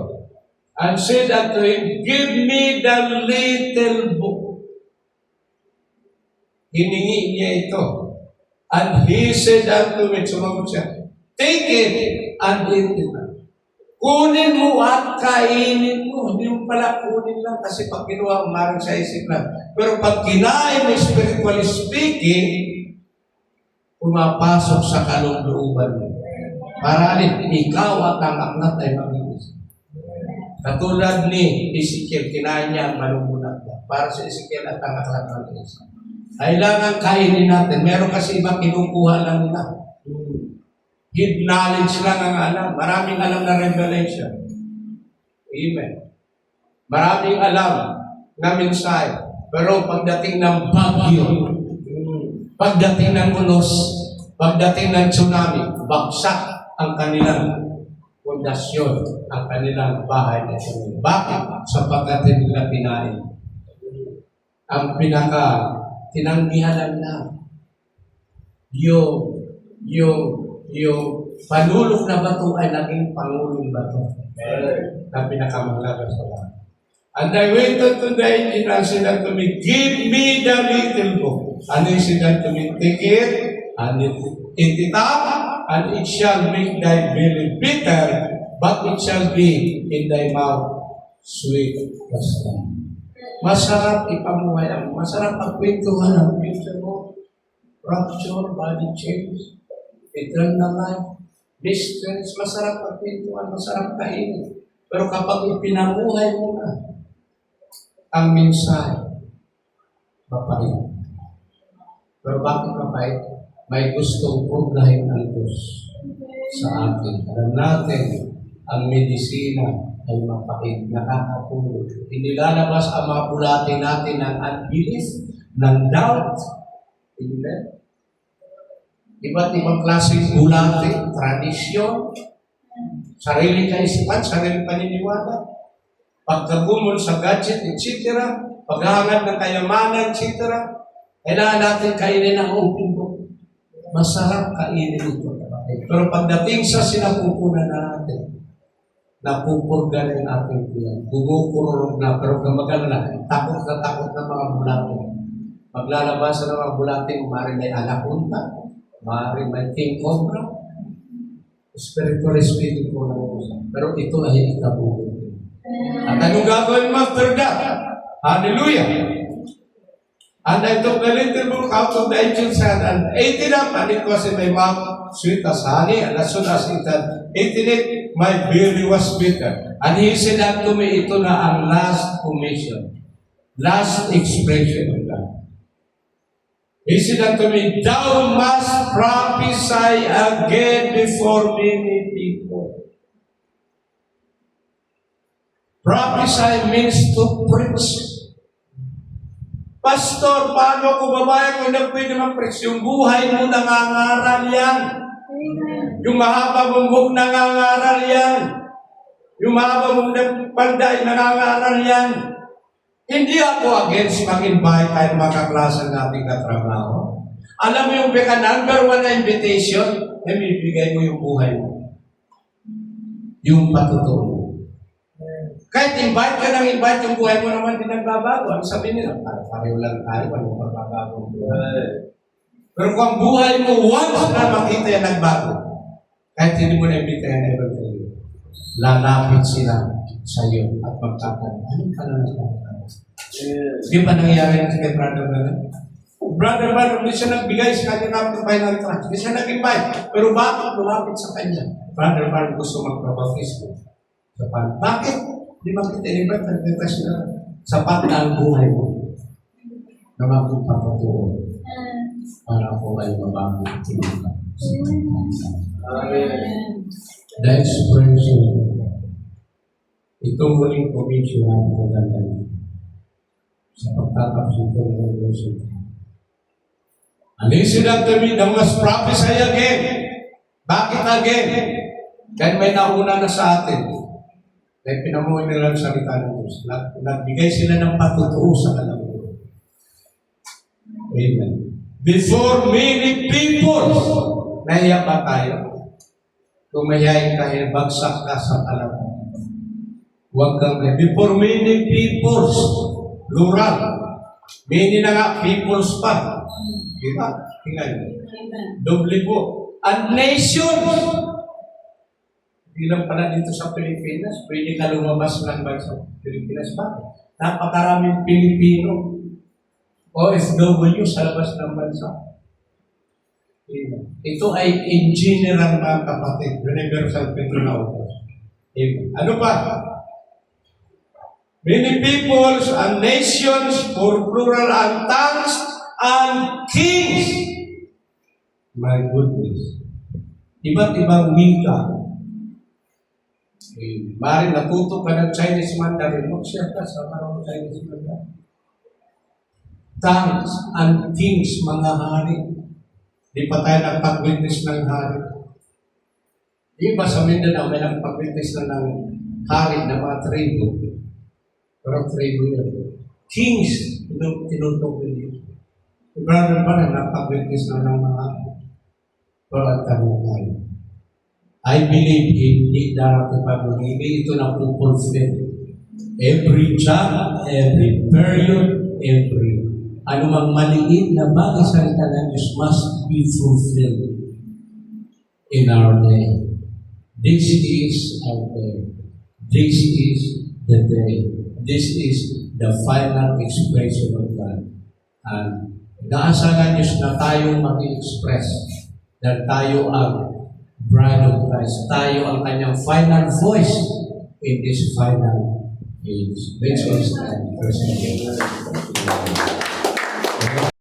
And said unto him, give me the little book. Hiningi niya ito. And he said unto me, sumagot siya, take it and eat it. Kunin mo at kainin mo. Hindi mo pala kunin lang kasi pag kinuha, maaaring sa isip lang. Pero pag kinain, spiritually speaking, pumapasok sa kalooban mo. Paralit, ikaw at ang aklat ay mag-iisip. Katulad ni Ezekiel, kinain niya ang malumunan. Para sa Ezekiel at ang aklat mag-iisip. Kailangan kainin natin. Meron kasi iba kinukuha lang nila. Hid knowledge lang ang alam. Maraming alam na revelation. Amen. Maraming alam na mensahe. Pero pagdating ng bagyo, pagdating ng unos, pagdating ng tsunami, bagsak ang kanilang pundasyon, ang kanilang bahay na tsunami. Bakit? Sapagkat nila pinain. Ang tinanggihan lang yung panulok na bato ay naging pangulong bato na pinakamalaga sa lahat. And I went unto the angel and said unto me, give me the little book. And he said unto me, take it and eat it up, and it shall make thy belly bitter, but it shall be in thy mouth sweet as honey. Masarap ipamuhay ang masarap pagkwentuhan ang future mo. Rapture, body change, eternal life, mysteries, masarap pagkwentuhan, masarap kainin. Pero kapag ipinamuhay mo na ang mensahe, mapait. Pero bakit mapait? May gustong puglahin ang Diyos sa atin. Alam natin, ang medisina ay mapait, nakakatulog. Inilalabas ang mga bulate natin ng unbelief, ng doubt. Amen? Iba't ibang klaseng bulate, tradisyon, sarili kaisipan, sarili paniniwala, pagkagumol sa gadget, etc., paghahangad ng kayamanan, etc., kailangan natin kainin ang open book. Masarap kainin ito. Pero pagdating sa sinapupunan natin, napupurga ng ating tiyan. Gumukurog na, pero gamagal na, takot na mga bulate. Maglalabas na mga bulate, maaaring may alakunta, maaaring may king cobra, spiritual speaking po ng usap. Pero ito ay itabuhin. At anong gagawin mo after that? Hallelujah! And I took the little book out of the angel's hand and ate it up, and it was in my mouth sweet as honey, and as soon as it had eaten it, my belly was bitter. And he said unto me, ito na ang last commission, last expression of God. He said unto me, thou must prophesy again before many people. Prophesy means to preach. Pastor, paano ko babae kung na pwede mag-preach? Yung buhay mo nangangaral yan. Yung mahaba mong buhok nangangaral yan. Yung mahaba mong panday nangangaral yan. Hindi ako against mag-invite tayo makaklase nating katrabaho. Alam mo yung number one na invitation, ay bibigay mo yung buhay mo. Yung patutuo. Kahit invite ka ng invite, yung buhay mo naman din nagbabago. Ano sabihin nila? Pareho lang tayo, walang pagbabago ang buhay. Pero kung ang buhay mo, once na makita yan nagbago, kahit hindi mo na-invite yan, never tell you, lalapit sila sa iyo at magtatanong, anong ka na nagbabago? Di ba nangyayari sa kay Brother Brother? Brother Brother, hindi siya nagbigay sa kanya ng final trust. Hindi siya nag-invite. Pero bakit lumapit sa kanya? Brother Brother gusto magpapafisco. Bakit? Di ba kita invite, nagkita sila? Sapat na ang buhay mo na magpapatuo para po ay mabago. The expression, itong muling komisyon ang kagandang sa pagtatapos ito ng revolution. And he said unto me, thou must prophesy again. Bakit again? Dahil may nauna na sa atin. Dahil pinamuhay nila ang salita ng Diyos. Nagbigay sila ng patutuo sa kalamunan. Amen. Before many people, nahiya ba tayo? tumayay kahit bagsak ka sa palapag. Huwag kang before many peoples, plural. Many na nga peoples pa. Diba? Tingnan. Doble po. And nation. Hindi lang pala dito sa Pilipinas. Pwede ka lumabas ng bansa sa Pilipinas ba? Napakaraming Pilipino. OFW sa labas ng bansa. Ito ay in general mga kapatid. Universal Petronautas. Ano pa? Many peoples and nations for plural and tongues and kings. My goodness. Iba't ibang wika. Mari natuto ka ng Chinese Mandarin. Mag-share ka sa parang Chinese Mandarin. Tongues and kings, mga hari. Di pa tayo nagpag-witness ng hari. Di ba sa Mindanao may nagpag-witness na ng hari na mga tribo? Pero tribo yun. Kings, tinutok nila. Brother ba na nagpag-witness na ng mga tayo? I believe hindi darating pa hindi ito na fulfill. Every job, every period, every anumang maliit na bagay sa salita ng Diyos must be fulfilled in our day. This is our day. This is the day. This is the final expression of God. And naasa ng Diyos na tayo mag-express na tayo ang bride of Christ. Tayo ang kanyang final voice in this final age. Let's all stand.